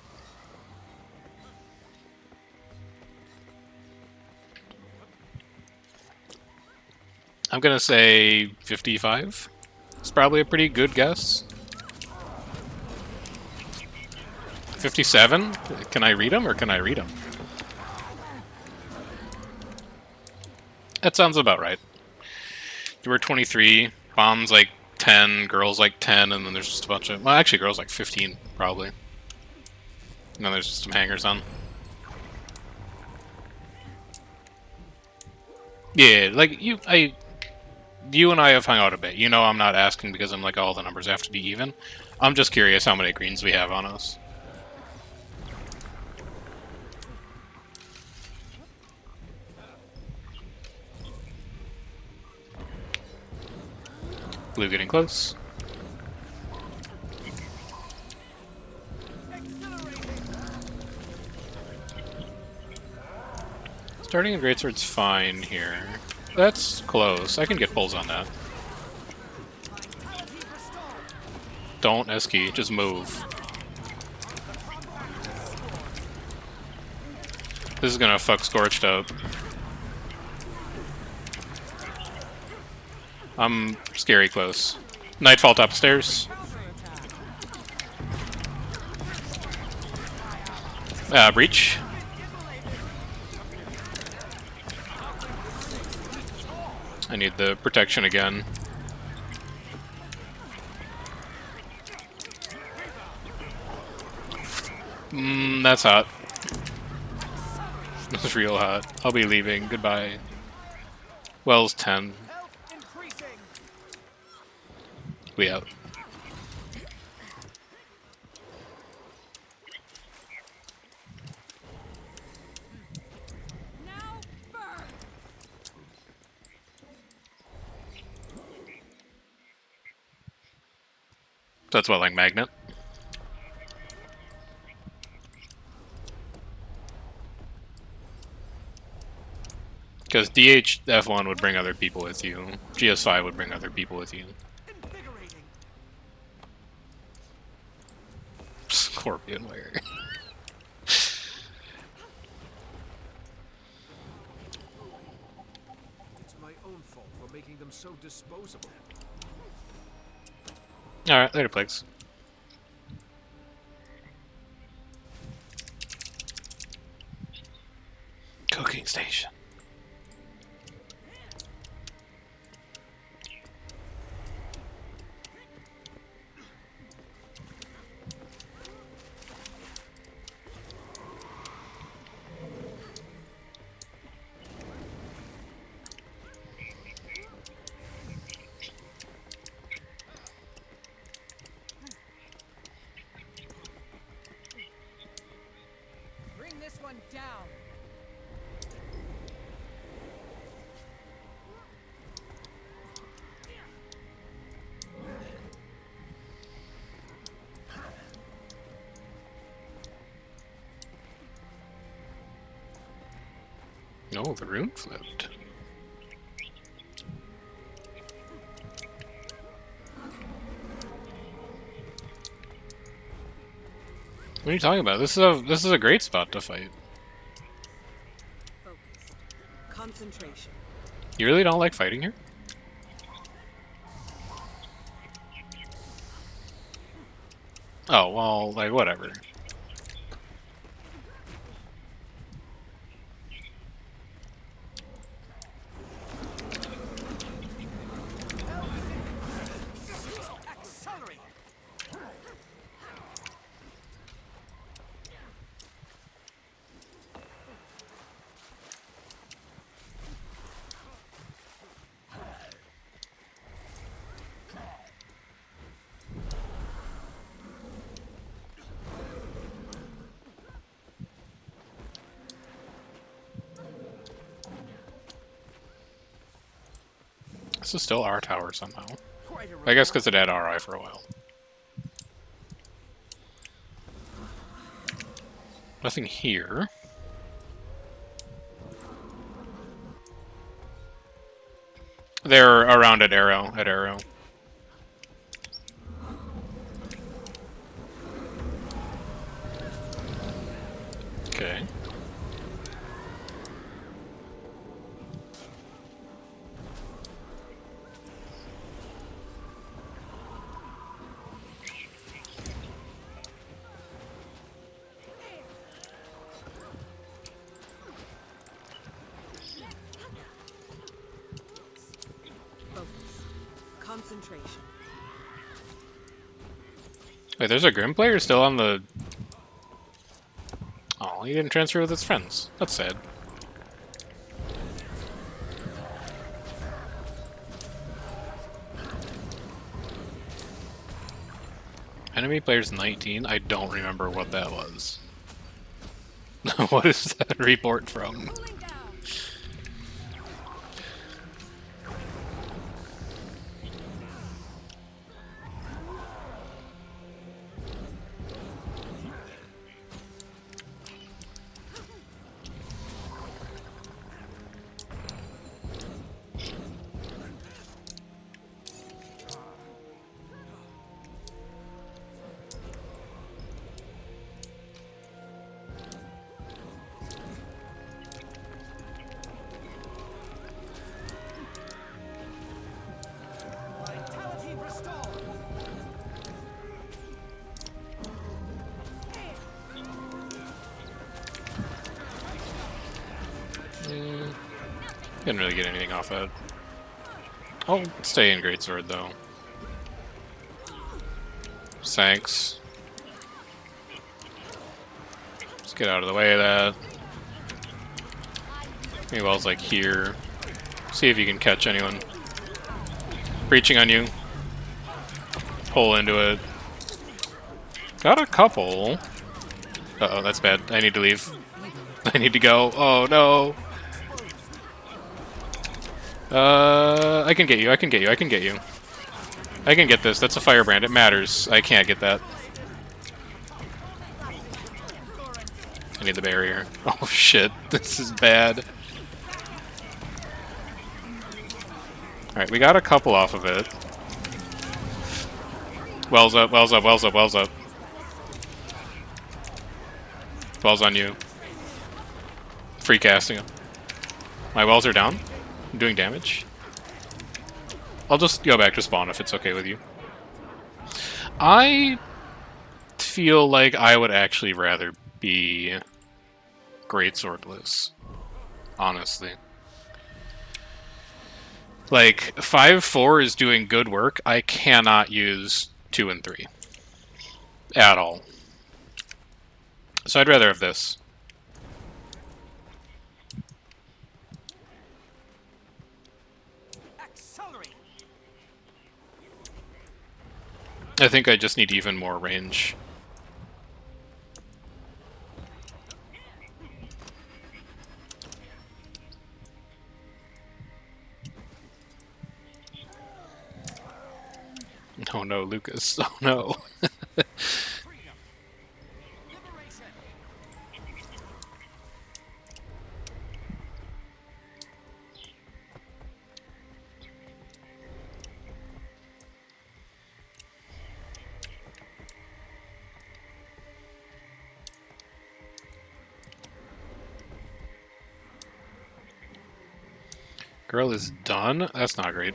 I'm gonna say 55. It's probably a pretty good guess. 57? Can I read them, or can I read them? That sounds about right. You were 23, bombs like 10, girls like 10, and then there's just a bunch of... Well, actually, girls like 15, probably. And then there's just some hangers on. Yeah, like, you and I have hung out a bit. You know I'm not asking because I'm like, all the numbers have to be even. I'm just curious how many greens we have on us. Blue getting close. Starting a greatsword's fine here. That's close. I can get pulls on that. Don't S-key, just move. This is gonna fuck Scorched up. I'm scary close. Nightfall top of stairs. Breach. I need the protection again. That's hot. That's real hot. I'll be leaving. Goodbye. Wells 10. We out. That's what, like magnet? Because DHF1 would bring other people with you. GS5 would bring other people with you. Scorpion wire. It's my own fault for making them so disposable. Alright, later, Plagues. Cooking station. down. No, the rune flipped. What are you talking about? This is a great spot to fight. Focus. Concentration. You really don't like fighting here? Oh, well, like, whatever. Accelerate! This is still our tower somehow. Quite a I guess because it had RI for a while. Nothing here. They're around at arrow. At arrow. Okay. Focus. Concentration. Wait, there's a Grim player still on the... Oh, he didn't transfer with his friends. That's sad. Enemy players 19? I don't remember what that was. What is that report from? Cooling down. vitality restored! Didn't really get anything off that. I'll stay in Greatsword though. Thanks. Let's get out of the way of that. Meanwhile's like here. See if you can catch anyone. Breaching on you. Pull into it. Got a couple. Uh-oh, that's bad. I need to leave. I need to go. Oh no. I can get you, I can get you, I can get you. I can get this, that's a firebrand, it matters. I can't get that. I need the barrier. Oh shit, this is bad. Alright, we got a couple off of it. Wells up, wells up, wells up, wells up. Wells on you. Free casting him. My wells are down. I'm doing damage. I'll just go back to spawn if it's okay with you. I feel like I would actually rather be greatswordless. Honestly. Like, 5-4 is doing good work. I cannot use 2 and 3. At all. So I'd rather have this. Accelerate! I think I just need even more range. Oh no, Lucas. Oh no. Girl is done? That's not great.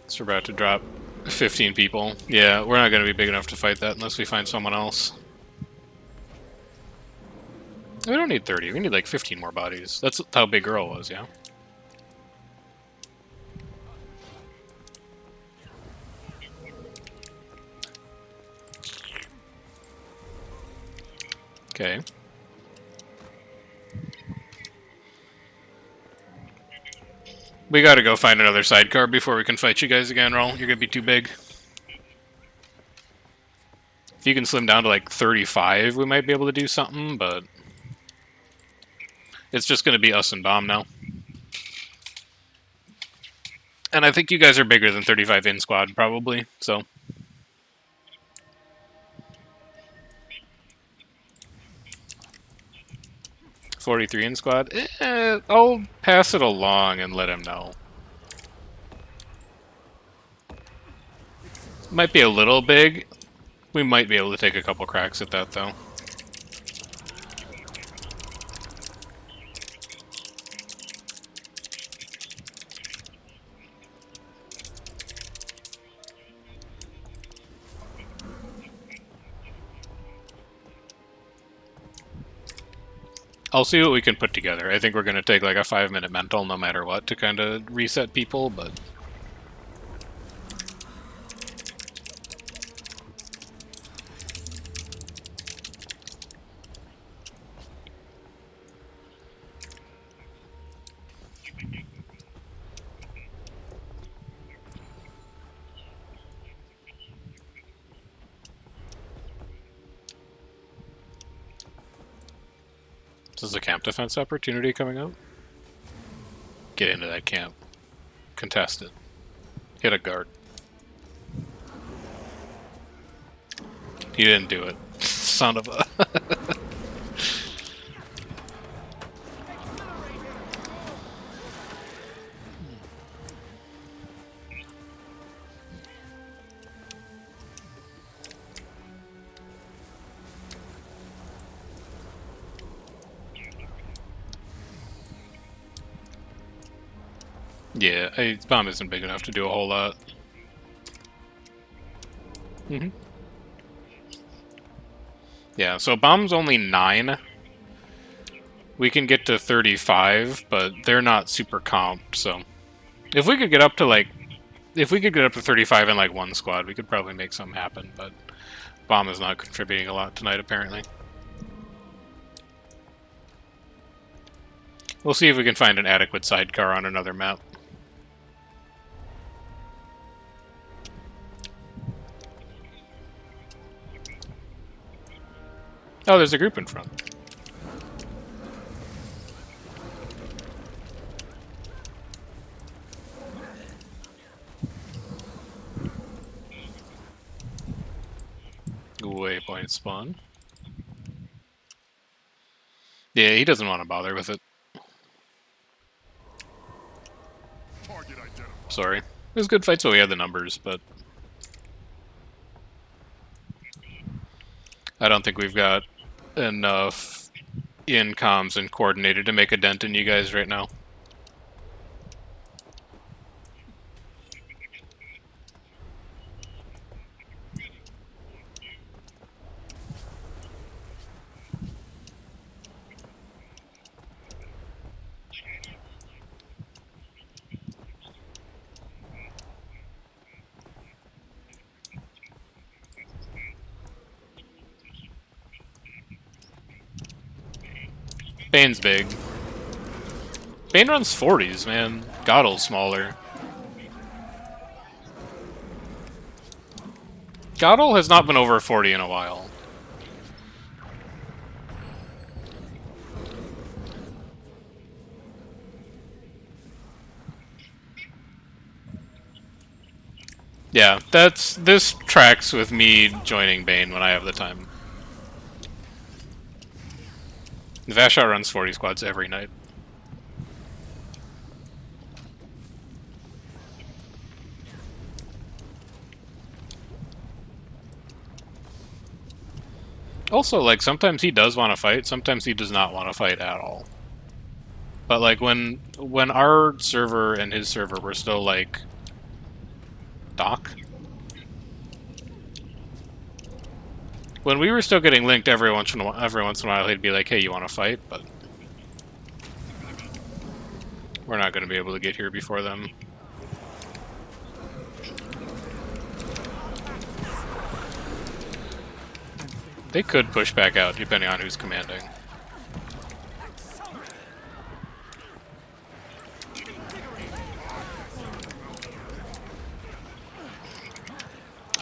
So we're about to drop 15 people. Yeah, we're not going to be big enough to fight that unless we find someone else. We don't need 30. We need like 15 more bodies. That's how big Girl was, yeah? Okay. We gotta go find another sidecar before we can fight you guys again, Roll. You're gonna be too big. If you can slim down to like 35, we might be able to do something, but... It's just gonna be us and Bomb now. And I think you guys are bigger than 35 in squad, probably, so... 43 in squad? I'll pass it along and let him know. Might be a little big. We might be able to take a couple cracks at that, though. I'll see what we can put together. I think we're going to take like a 5-minute mental no matter what to kind of reset people, but... Is the camp defense opportunity coming up? Get into that camp. Contest it. Hit a guard. He didn't do it. Son of a... Yeah, Bomb isn't big enough to do a whole lot. Yeah, so Bomb's only 9. We can get to 35, but they're not super comped, so... If we could get up to, like... If we could get up to 35 in, like, one squad, we could probably make something happen, but... Bomb is not contributing a lot tonight, apparently. We'll see if we can find an adequate sidecar on another map. Oh, there's a group in front. Waypoint spawn. Yeah, he doesn't want to bother with it. Target identified. Sorry. It was good fight, so we had the numbers, but... I don't think we've got enough in comms and coordinated to make a dent in you guys right now. Bane's big. Bane runs 40s, man. Goddle's smaller. Goddle has not been over 40 in a while. Yeah, this tracks with me joining Bane when I have the time. Vashar runs 40 squads every night. Also, like, sometimes he does want to fight, sometimes he does not want to fight at all. But, like, when our server and his server were still, like, Doc? When we were still getting linked every once in a while, he'd be like, hey, you want to fight? But we're not going to be able to get here before them. They could push back out, depending on who's commanding.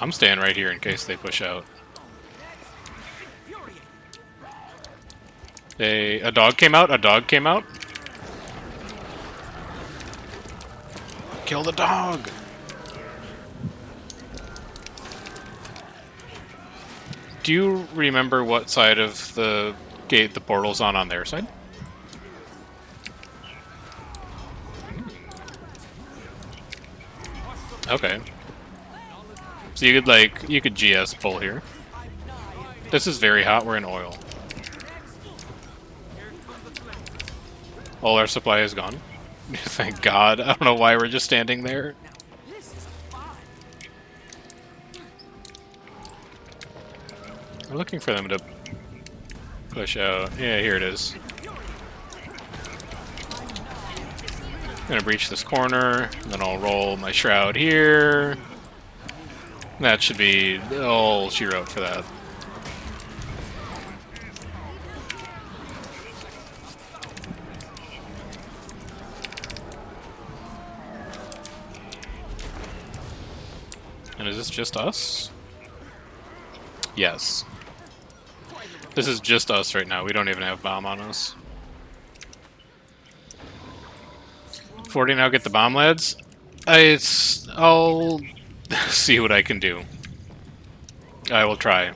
I'm staying right here in case they push out. A dog came out? A dog came out? Kill the dog! Do you remember what side of the gate the portal's on their side? Okay. So you could GS pull here. This is very hot, we're in oil. All our supply is gone. Thank God. I don't know why we're just standing there. I'm looking for them to push out. Yeah, here it is. I'm gonna breach this corner, then I'll roll my shroud here. That should be all she wrote for that. And is this just us? Yes. This is just us right now. We don't even have bomb on us. 40 now, get the bomb, lads. I'll see what I can do. I will try.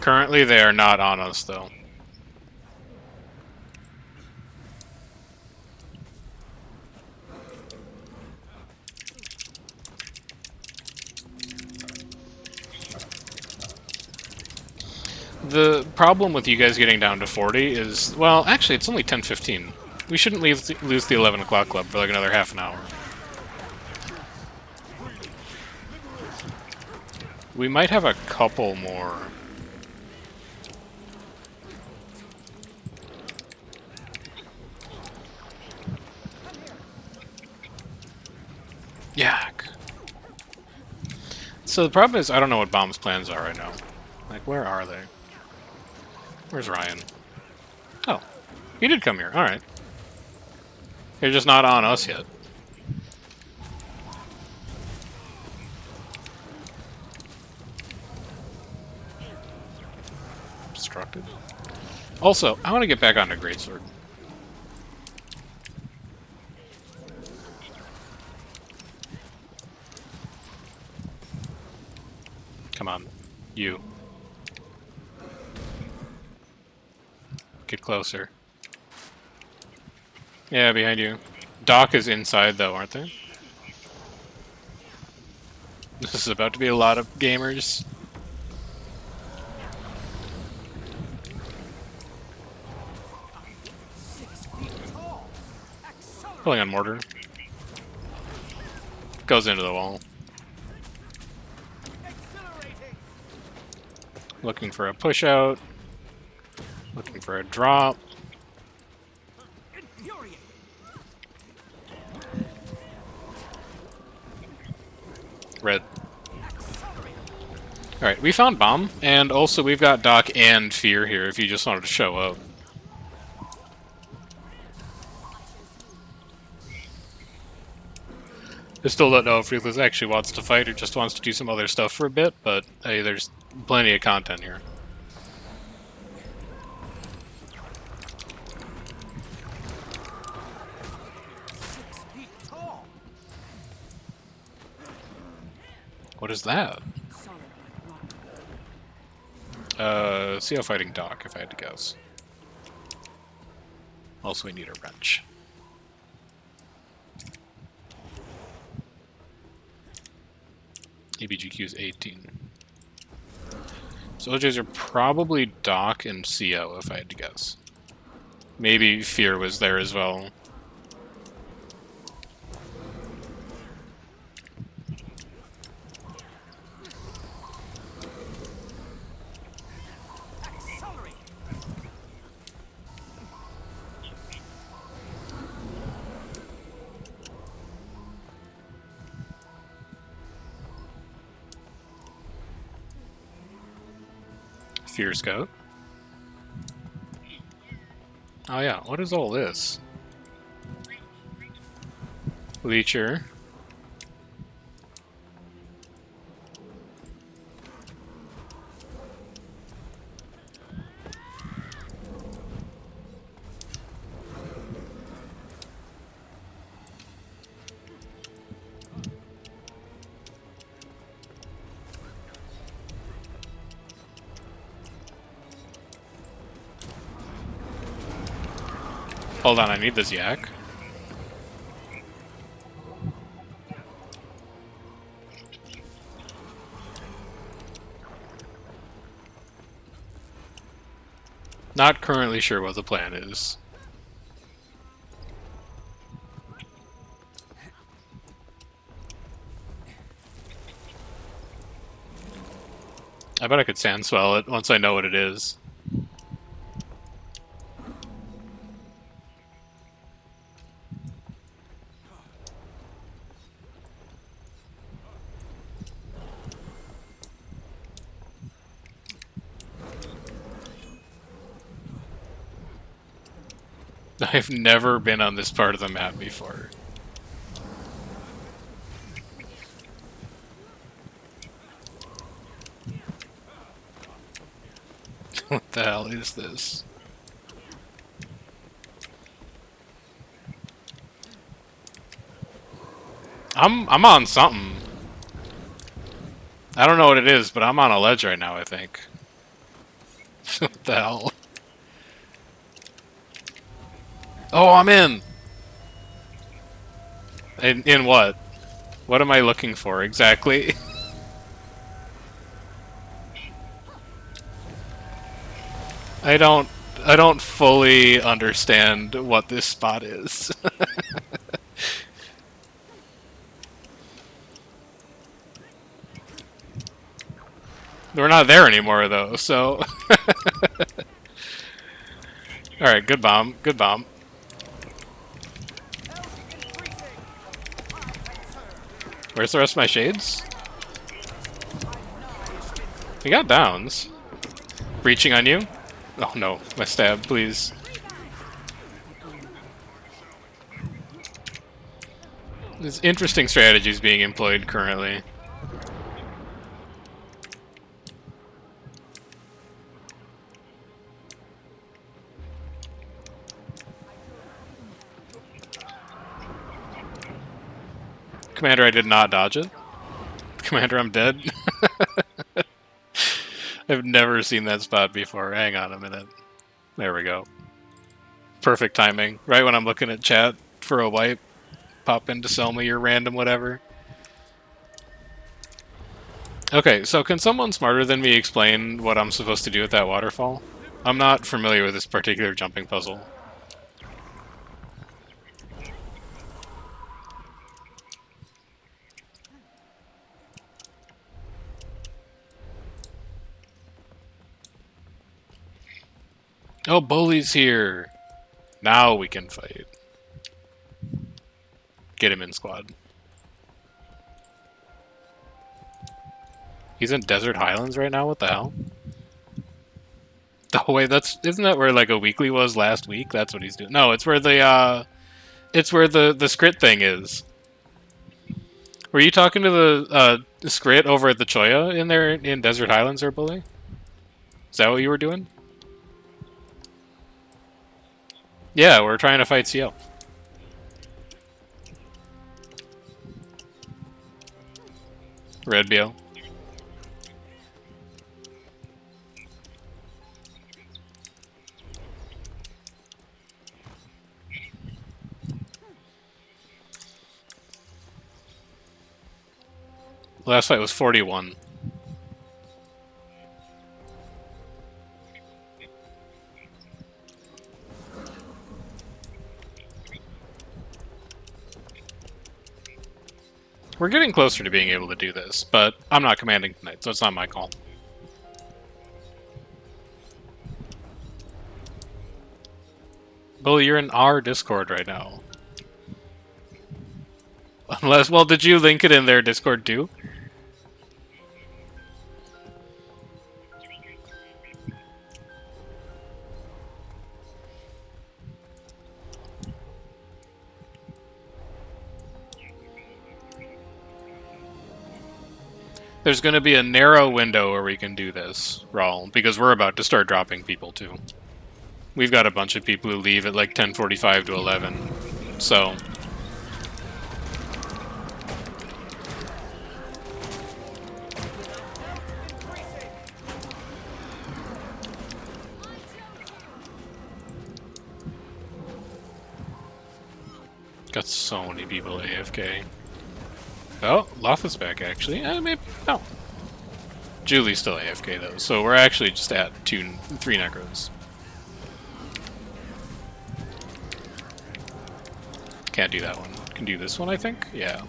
Currently, they are not on us, though. The problem with you guys getting down to 40 is, well, actually, it's only 10:15. We shouldn't lose the 11 o'clock club for like another half an hour. We might have a couple more. Yak. So the problem is, I don't know what Bomb's plans are right now. Like, where are they? Where's Ryan? Oh, he did come here. Alright. They're just not on us yet. Obstructed. Also, I want to get back onto Greatsword. Come on. You. Get closer. Yeah, behind you. Doc is inside, though, aren't they? This is about to be a lot of gamers. Pulling on mortar. Goes into the wall. Looking for a push out. Looking for a drop. Red. Alright, we found Bomb, and also we've got Doc and Fear here if you just wanted to show up. I still don't know if Ruthless actually wants to fight or just wants to do some other stuff for a bit, but hey, there's plenty of content here. What is that? Solid like rock. CO fighting dock, if I had to guess. Also, we need a wrench. EBGQ is 18. Soldiers are probably dock and CO, if I had to guess. Maybe Fear was there as well. Accelerate. Fear Scout. Oh yeah, what is all this? Leecher. Hold on, I need this yak. Not currently sure what the plan is. I bet I could sand swell it once I know what it is. I've never been on this part of the map before. What the hell is this? I'm on something. I don't know what it is, but I'm on a ledge right now, I think. What the hell? Oh, I'm in! In what? What am I looking for exactly? I don't fully understand what this spot is. We're not there anymore though, so alright, good bomb, good bomb. Where's the rest of my shades? We got downs. Breaching on you? Oh no, my stab, please. There's interesting strategies being employed currently. Commander, I did not dodge it. Commander, I'm dead. I've never seen that spot before. Hang on a minute. There we go. Perfect timing. Right when I'm looking at chat for a wipe, pop in to sell me your random whatever. Okay, so can someone smarter than me explain what I'm supposed to do with that waterfall? I'm not familiar with this particular jumping puzzle. Oh, Bully's here! Now we can fight. Get him in squad. He's in Desert Highlands right now? What the hell? Oh wait, isn't that where like a weekly was last week? That's what he's doing. No, it's where the scrit thing is. Were you talking to the scrit over at the Choya in there in Desert Highlands or Bully? Is that what you were doing? Yeah, we're trying to fight CL. Red BL. Last fight was 41. We're getting closer to being able to do this, but I'm not commanding tonight, so it's not my call. Bully, you're in our Discord right now. Unless, well, did you link it in their Discord too? There's going to be a narrow window where we can do this, Raul, because we're about to start dropping people too. We've got a bunch of people who leave at like 10:45 to 11, so... Got so many people AFK. Oh, Lotha's back actually. Maybe no. Julie's still AFK though, so we're actually just at 3 necros. Can't do that one. Can do this one, I think. Yeah.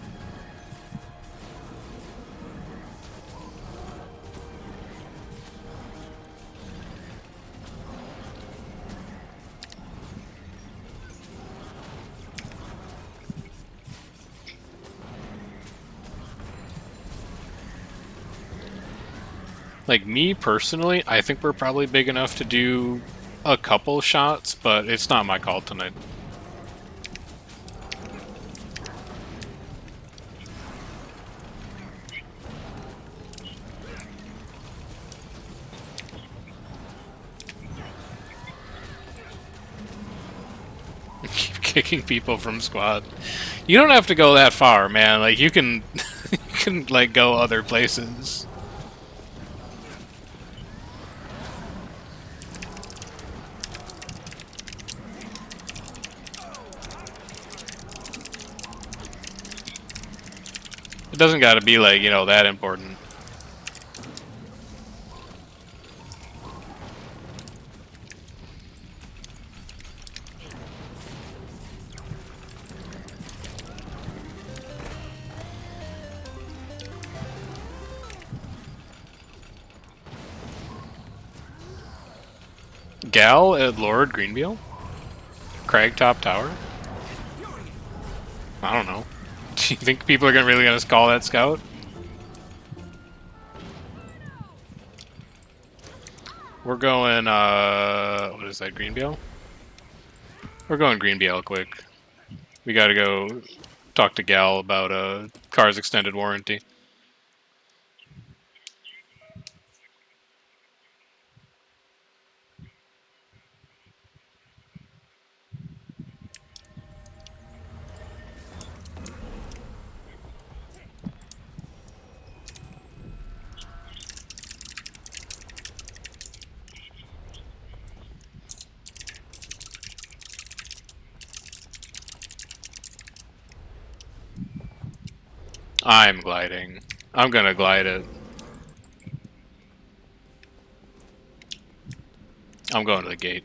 Like, me personally, I think we're probably big enough to do a couple shots, but it's not my call tonight. Keep kicking people from squad. You don't have to go that far, man. Like, you can, you can, like, go other places. It doesn't gotta be, like, you know, that important. Gal at Lord Greenbeal? Cragtop Tower? I don't know. Do you think people are really gonna call that scout? We're going, what is that, Greenbeal? We're going Greenbeal quick. We gotta go talk to Gal about car's extended warranty. I'm gliding. I'm gonna glide it. I'm going to the gate.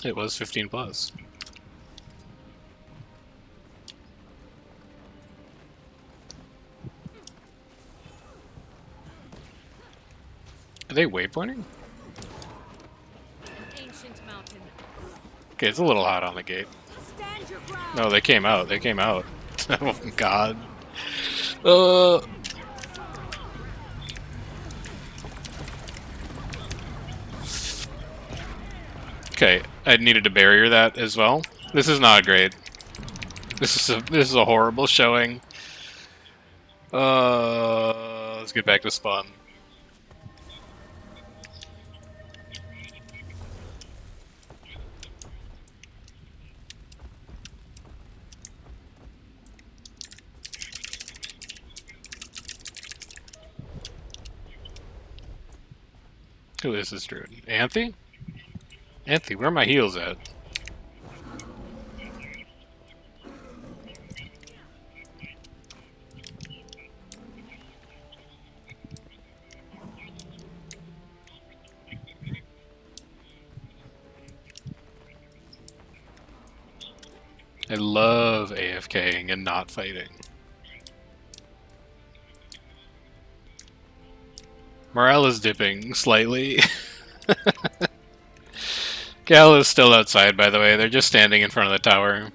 It was 15 plus. Are they waypointing? Ancient mountain. Okay, it's a little hot on the gate. Stand your ground. No, they came out. They came out. Oh, God. Okay, I needed to barrier that as well. This is not great. This is a horrible showing. Let's get back to spawn. Who is this druid? Anthe? Anthe, where are my heals at? I love AFKing and not fighting. Morale is dipping slightly. Gal is still outside, by the way. They're just standing in front of the tower.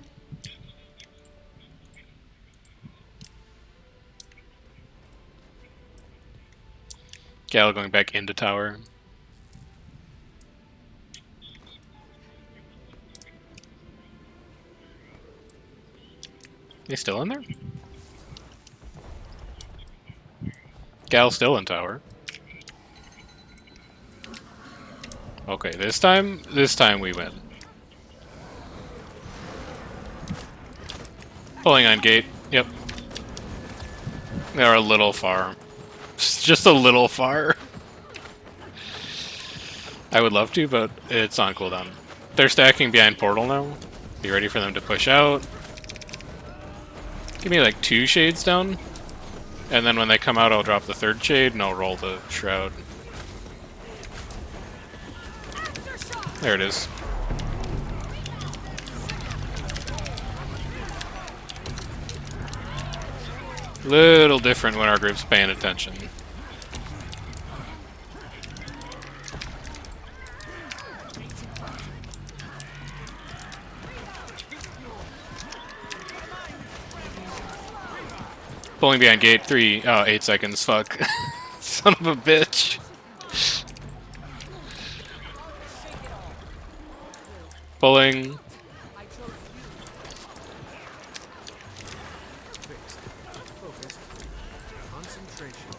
Gal going back into tower. They still in there? Gal still in tower. Okay, this time we win. Pulling on gate. Yep. They're a little far. Just a little far. I would love to, but it's on cooldown. They're stacking behind portal now. Be ready for them to push out. Give me like 2 shades down. And then when they come out, I'll drop the 3rd shade and I'll roll the shroud. There it is. Little different when our group's paying attention. Pulling behind gate 3. Oh, 8 seconds. Fuck. Son of a bitch. Pulling. Fixed. Focused. Concentration.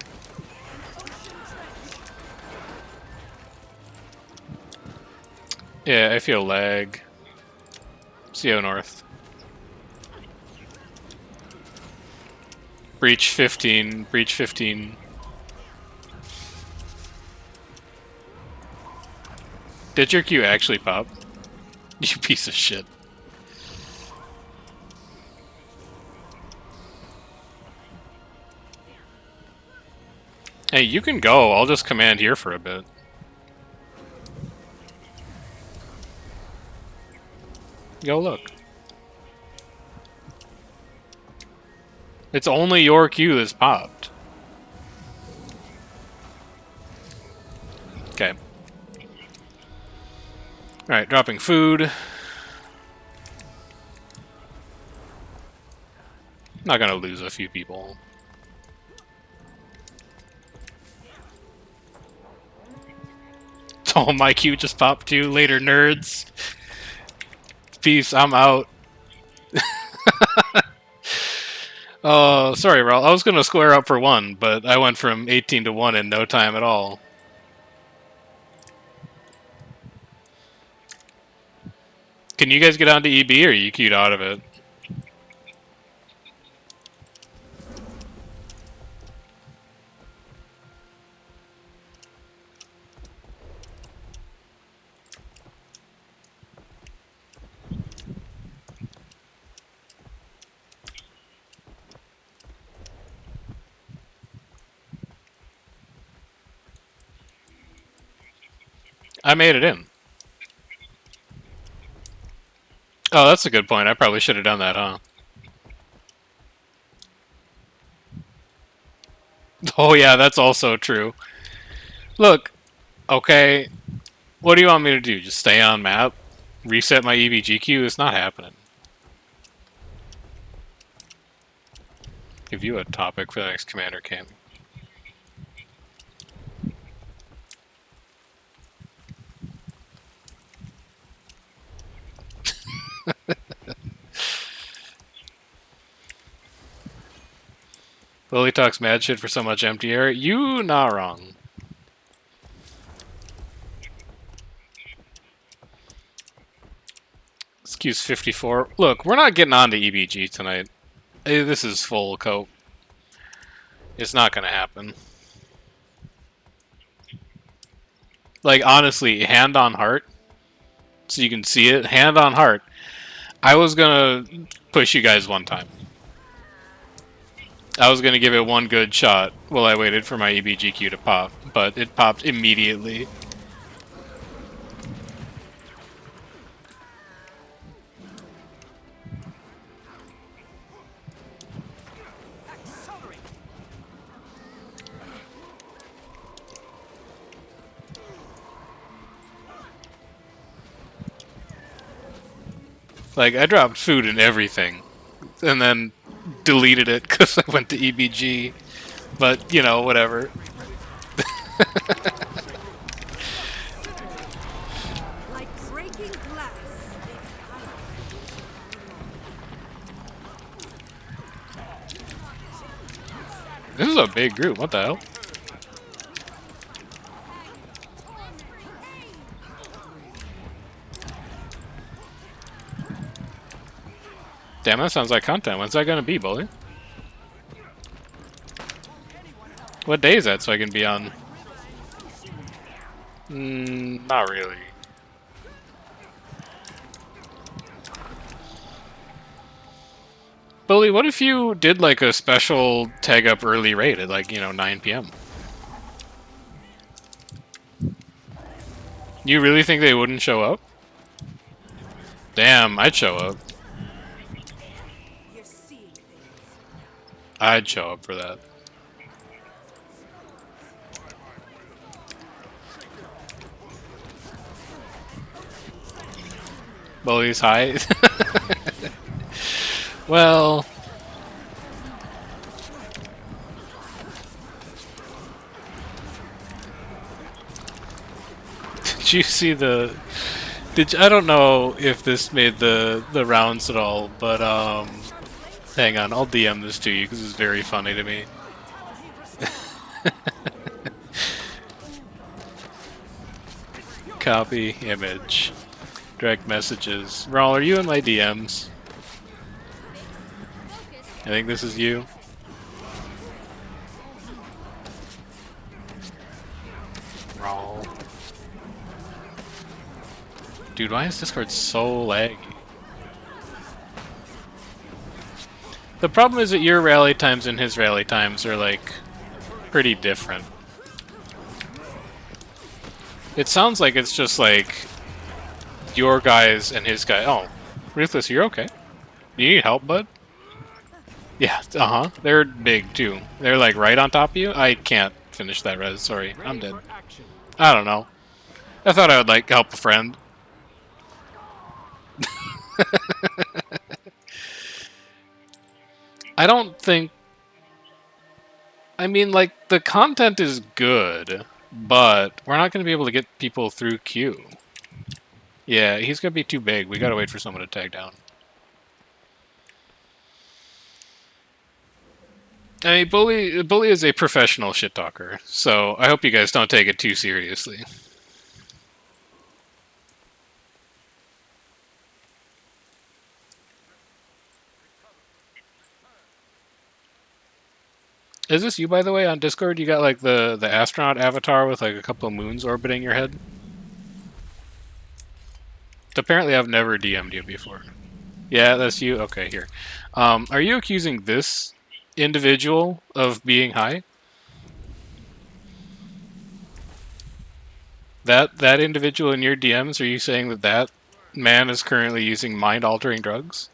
Yeah, I feel lag. CO North. Breach 15. Breach 15. Did your Q actually pop? You piece of shit. Hey, you can go. I'll just command here for a bit. Go look. It's only your Q that's popped. Okay. Alright, dropping food. Not gonna lose a few people. Oh, my Q just popped too. Later, nerds. Peace, I'm out. Oh, sorry, Raul. I was gonna square up for 1, but I went from 18 to 1 in no time at all. Can you guys get onto EB, or are you queued out of it? I made it in. Oh, that's a good point. I probably should have done that, huh? Oh yeah, that's also true. Look, okay, what do you want me to do? Just stay on map? Reset my EBGQ? It's not happening. Give you a topic for the next commander camp. Lily talks mad shit for so much empty air. You not wrong. Excuse 54. Look, we're not getting on to EBG tonight. This is full cope. It's not gonna happen. Like, honestly, hand on heart, so you can see it, hand on heart, I was gonna push you guys one time. I was gonna give it one good shot while I waited for my EBGQ to pop, but it popped immediately. Accelerate. Like, I dropped food and everything, and then deleted it because I went to EBG. But, you know, whatever. Like breaking glass. This is a big group, what the hell? Damn, that sounds like content. When's that gonna be, Bully? What day is that so I can be on? Not really. Bully, what if you did like a special tag up early raid at like, 9 p.m.? You really think they wouldn't show up? Damn, I'd show up. You're seeing things. I'd show up for that. Bully's high. Well, did you see the? I don't know if this made the rounds at all, but hang on, I'll DM this to you because it's very funny to me. Copy image, direct messages. Rawl, are you in my DMs? I think this is you. Rawl. Dude, why is Discord so laggy? The problem is that your rally times and his rally times are like pretty different. It sounds like it's just like your guys and his guy. Oh, Ruthless, you're okay. Do you need help, bud? Yeah, uh-huh. They're big, too. They're, like, right on top of you? I can't finish that res. Sorry, I'm dead. I don't know. I thought I would, like, help a friend. I don't think... I mean, like, the content is good, but we're not going to be able to get people through queue. Yeah, he's going to be too big. We got to wait for someone to tag down. I mean, Bully is a professional shit talker, so I hope you guys don't take it too seriously. Is this you, by the way, on Discord? You got like the astronaut avatar with like a couple of moons orbiting your head? Apparently, I've never DM'd you before. Yeah, that's you. Okay, here. Are you accusing this individual of being high? That individual in your DMs, are you saying that that man is currently using mind-altering drugs?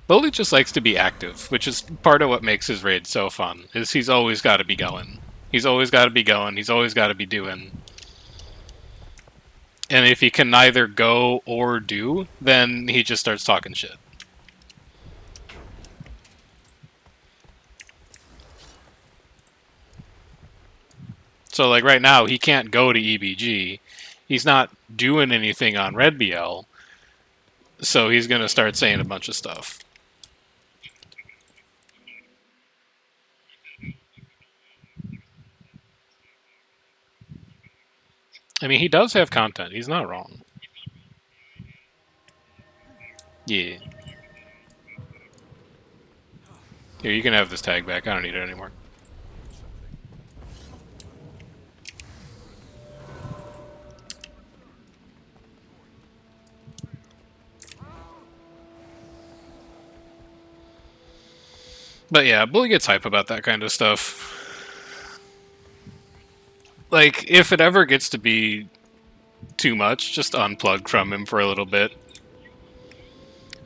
Bully just likes to be active, which is part of what makes his raid so fun, is he's always got to be going. He's always got to be going, he's always got to be doing. And if he can neither go or do, then he just starts talking shit. So, like, right now, he can't go to EBG. He's not doing anything on Red BL, so he's going to start saying a bunch of stuff. I mean, he does have content. He's not wrong. Yeah. Here, you can have this tag back. I don't need it anymore. But yeah, Bully gets hype about that kind of stuff. Like, if it ever gets to be too much, just unplug from him for a little bit.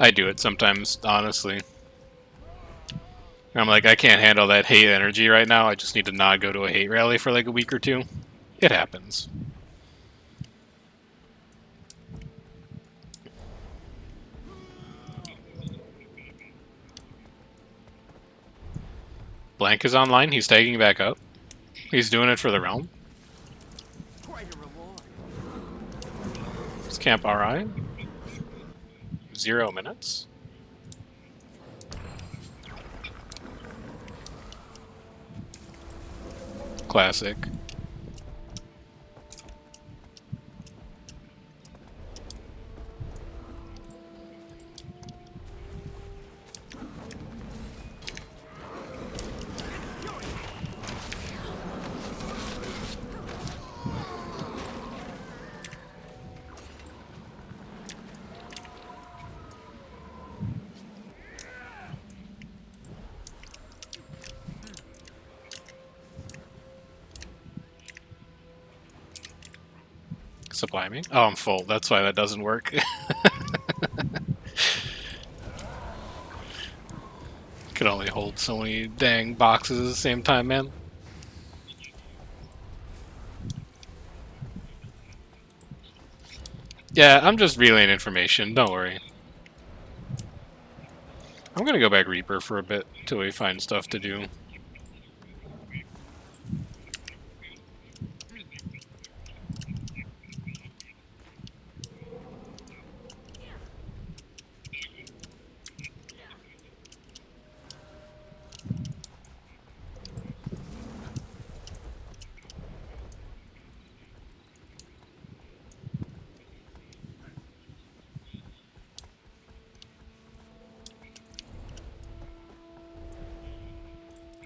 I do it sometimes, honestly. I'm like, I can't handle that hate energy right now. I just need to not go to a hate rally for like a week or two. It happens. Blank is online. He's tagging back up. He's doing it for the realm. Quite a reward. It's camp RI. 0 minutes. Classic. Supply me? Oh, I'm full. That's why that doesn't work. Could only hold so many dang boxes at the same time, man. Yeah, I'm just relaying information. Don't worry. I'm gonna go back Reaper for a bit till we find stuff to do.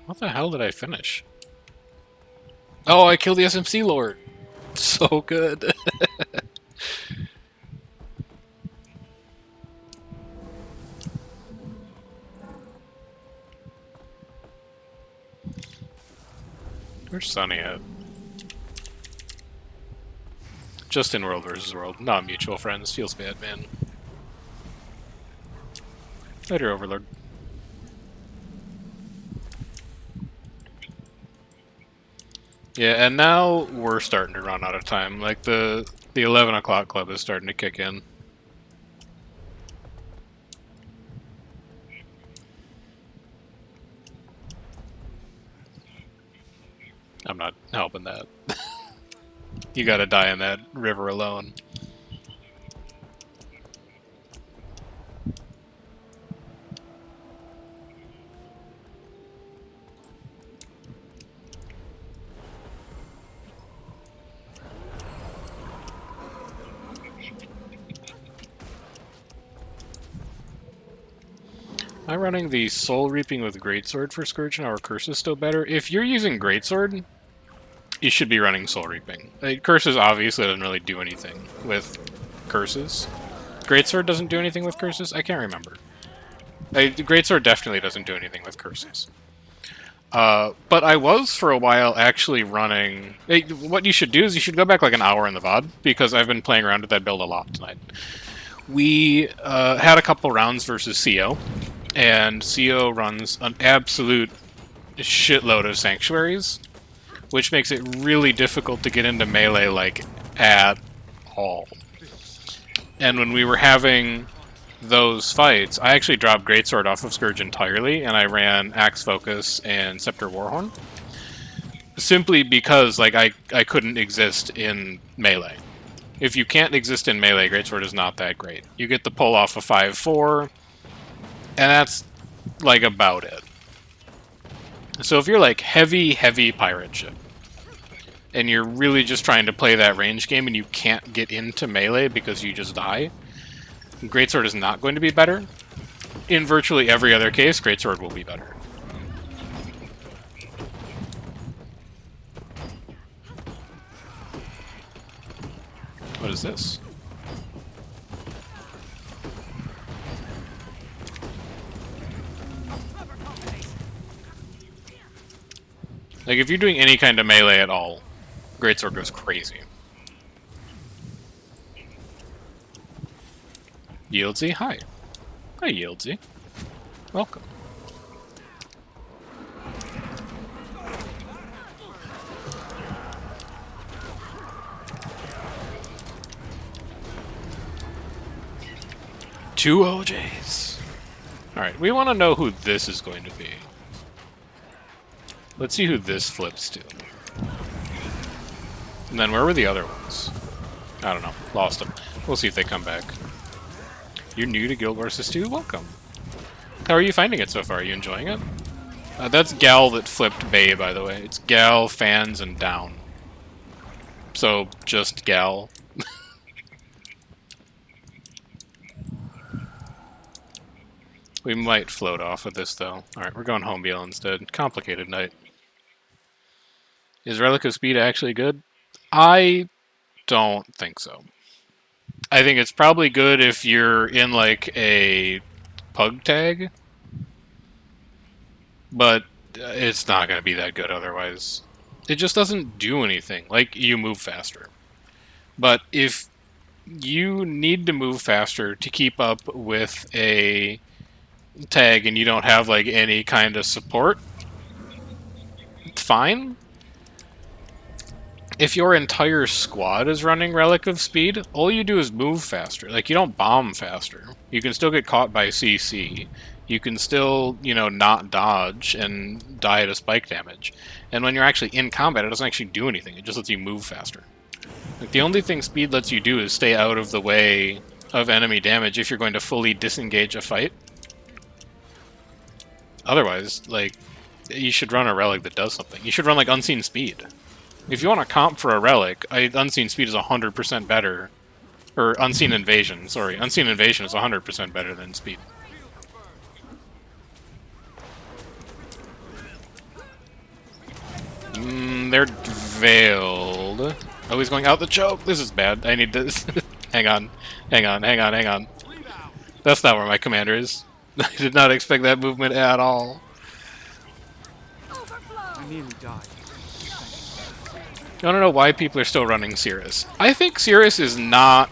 What the hell did I finish? Oh, I killed the SMC Lord! So good. Where's Sunny at? Just in World versus World. Not mutual friends. Feels bad, man. Later, Overlord. Yeah, and now we're starting to run out of time. Like, the 11 o'clock club is starting to kick in. I'm not helping that. You gotta die in that river alone. I'm running the Soul Reaping with Greatsword for Scourge, and our Curse is still better. If you're using Greatsword, you should be running Soul Reaping. Curses obviously doesn't really do anything with curses. Greatsword doesn't do anything with curses? I can't remember. Greatsword definitely doesn't do anything with curses. But I was, for a while, actually running... what you should do is you should go back like an hour in the VOD, because I've been playing around with that build a lot tonight. We had a couple rounds versus CO, and CO runs an absolute shitload of sanctuaries, which makes it really difficult to get into melee, like, at all. And when we were having those fights, I actually dropped Greatsword off of Scourge entirely, and I ran Axe Focus and Scepter Warhorn. Simply because, like, I couldn't exist in melee. If you can't exist in melee, Greatsword is not that great. You get the pull off of 5-4, and that's, like, about it. So if you're, like, heavy pirate ship, and you're really just trying to play that range game and you can't get into melee because you just die, Greatsword is not going to be better. In virtually every other case, Greatsword will be better. What is this? Like, if you're doing any kind of melee at all, Greatsword goes crazy. Yieldsy, hi. Hi, Yieldsy. Welcome. Two OJs. Alright, we want to know who this is going to be. Let's see who this flips to. And then where were the other ones? I don't know. Lost them. We'll see if they come back. You're new to Guild Wars 2? Welcome. How are you finding it so far? Are you enjoying it? That's Gal that flipped Bay, by the way. It's Gal, Fans, and Down. So, just Gal. We might float off with this, though. Alright, we're going home Beal instead. Complicated night. Is Relic of Speed actually good? I don't think so. I think it's probably good if you're in, like, a pug tag. But it's not going to be that good otherwise. It just doesn't do anything. Like, you move faster. But if you need to move faster to keep up with a tag and you don't have like any kind of support, fine. If your entire squad is running Relic of Speed, all you do is move faster. Like, you don't bomb faster. You can still get caught by CC. You can still, you know, not dodge and die to spike damage. And when you're actually in combat, it doesn't actually do anything. It just lets you move faster. Like, the only thing speed lets you do is stay out of the way of enemy damage if you're going to fully disengage a fight. Otherwise, like, you should run a relic that does something. You should run, like, Unseen Speed. If you want to comp for a relic, Unseen Speed is 100% better. Or Unseen Invasion, sorry. Unseen Invasion is 100% better than Speed. They're veiled. Oh, he's going out the choke! This is bad. I need this. Hang on. Hang on, hang on, hang on. That's not where my commander is. I did not expect that movement at all. I nearly died. I don't know why people are still running Cirrus. I think Cirrus is not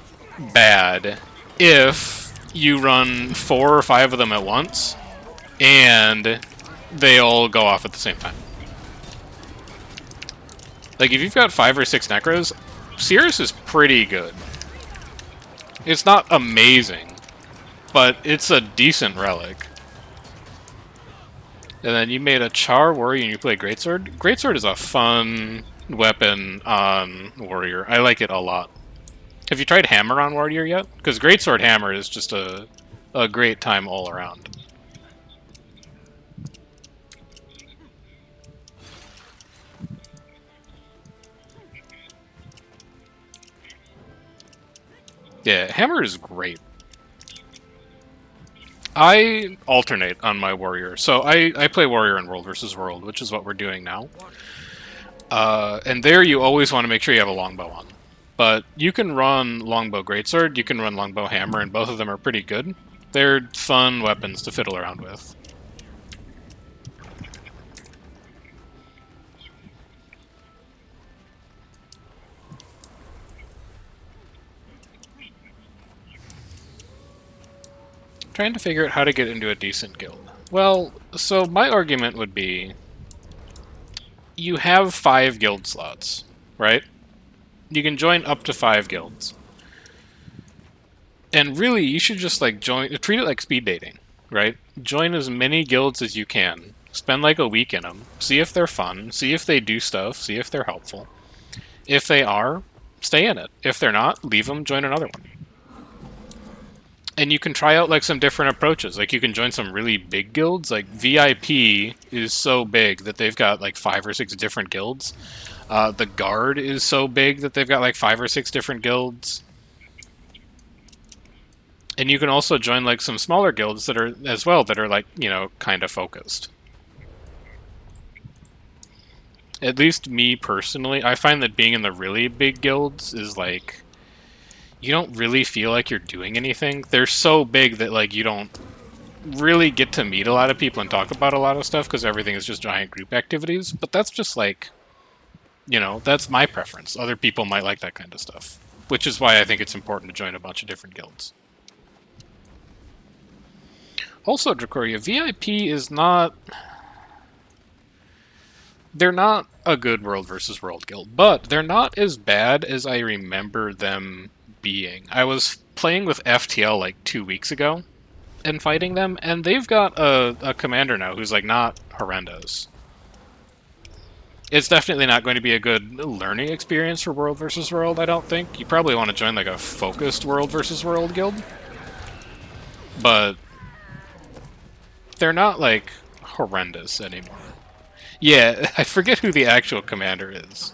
bad if you run 4 or 5 of them at once and they all go off at the same time. Like, if you've got 5 or 6 Necros, Cirrus is pretty good. It's not amazing, but it's a decent relic. And then you made a Char Warrior and you play Greatsword. Greatsword is a fun weapon on Warrior. I like it a lot. Have you tried Hammer on Warrior yet? Because Greatsword Hammer is just a great time all around. Yeah, Hammer is great. I alternate on my Warrior. So I play Warrior in World versus World, which is what we're doing now. And there you always want to make sure you have a Longbow on. But you can run Longbow Greatsword, you can run Longbow Hammer, and both of them are pretty good. They're fun weapons to fiddle around with. Trying to figure out how to get into a decent guild. Well, so my argument would be, you have 5 guild slots, right? You can join up to 5 guilds. And really, you should just like treat it like speed dating, right? Join as many guilds as you can. Spend like a week in them. See if they're fun. See if they do stuff. See if they're helpful. If they are, stay in it. If they're not, leave them, join another one. And you can try out like some different approaches. Like, you can join some really big guilds. Like, VIP is so big that they've got like 5 or 6 different guilds. The Guard is so big that they've got like 5 or 6 different guilds. And you can also join like some smaller guilds that are as well that are like, you know, kind of focused. At least me personally, I find that being in the really big guilds is like you don't really feel like you're doing anything. They're so big that like you don't really get to meet a lot of people and talk about a lot of stuff because everything is just giant group activities. But that's just like, you know, that's my preference. Other people might like that kind of stuff, which is why I think it's important to join a bunch of different guilds. Also, Dracoria, VIP is not... They're not a good world versus world guild, but they're not as bad as I remember them being. I was playing with FTL like 2 weeks ago and fighting them, and they've got a commander now who's like not horrendous. It's definitely not going to be a good learning experience for world versus world, I don't think. You probably want to join like a focused world versus world guild. But they're not like horrendous anymore. Yeah, I forget who the actual commander is.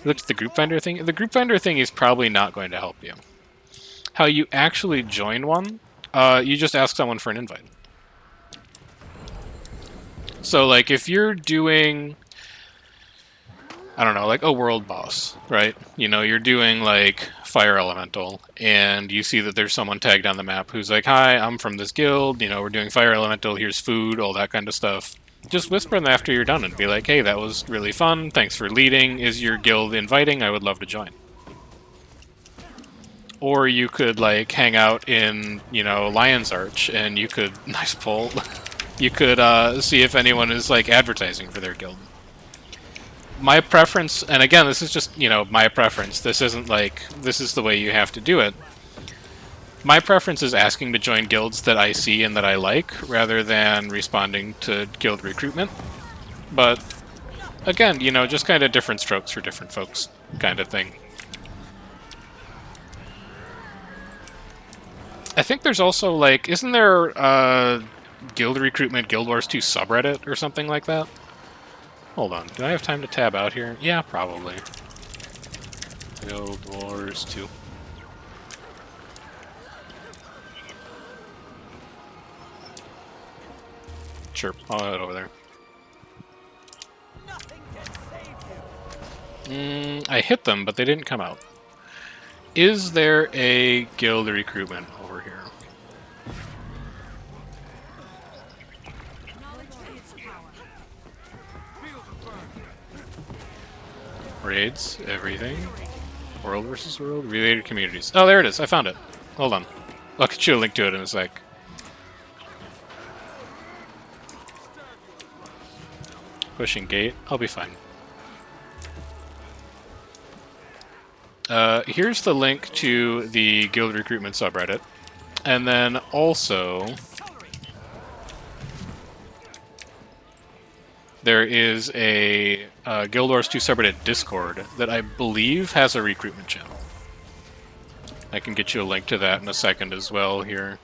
Look at the group finder thing. The group finder thing is probably not going to help you. How you actually join one, you just ask someone for an invite. So, like, if you're doing, I don't know, like a world boss, right? You know, you're doing, like, Fire Elemental, and you see that there's someone tagged on the map who's like, hi, I'm from this guild, you know, we're doing Fire Elemental, here's food, all that kind of stuff. Just whisper them after you're done and be like, hey, that was really fun, thanks for leading, is your guild inviting? I would love to join. Or you could, like, hang out in, you know, Lion's Arch, and you could, nice pull, you could see if anyone is, like, advertising for their guild. My preference, and again, this is just, you know, my preference, this isn't like, this is the way you have to do it. My preference is asking to join guilds that I see and that I like, rather than responding to guild recruitment. But, again, you know, just kind of different strokes for different folks, kind of thing. I think there's also, like, isn't there guild recruitment Guild Wars 2 subreddit or something like that? Hold on, do I have time to tab out here? Yeah, probably. Guild Wars 2. Sure, I'll head over there. I hit them, but they didn't come out. Is there a guild recruitment over here? Raids, everything. World versus world, related communities. Oh, there it is. I found it. Hold on. I'll get you a link to it in a sec. Pushing gate. I'll be fine. Here's the link to the guild recruitment subreddit. And then also, there is a Guild Wars 2 subreddit Discord that I believe has a recruitment channel. I can get you a link to that in a second as well here.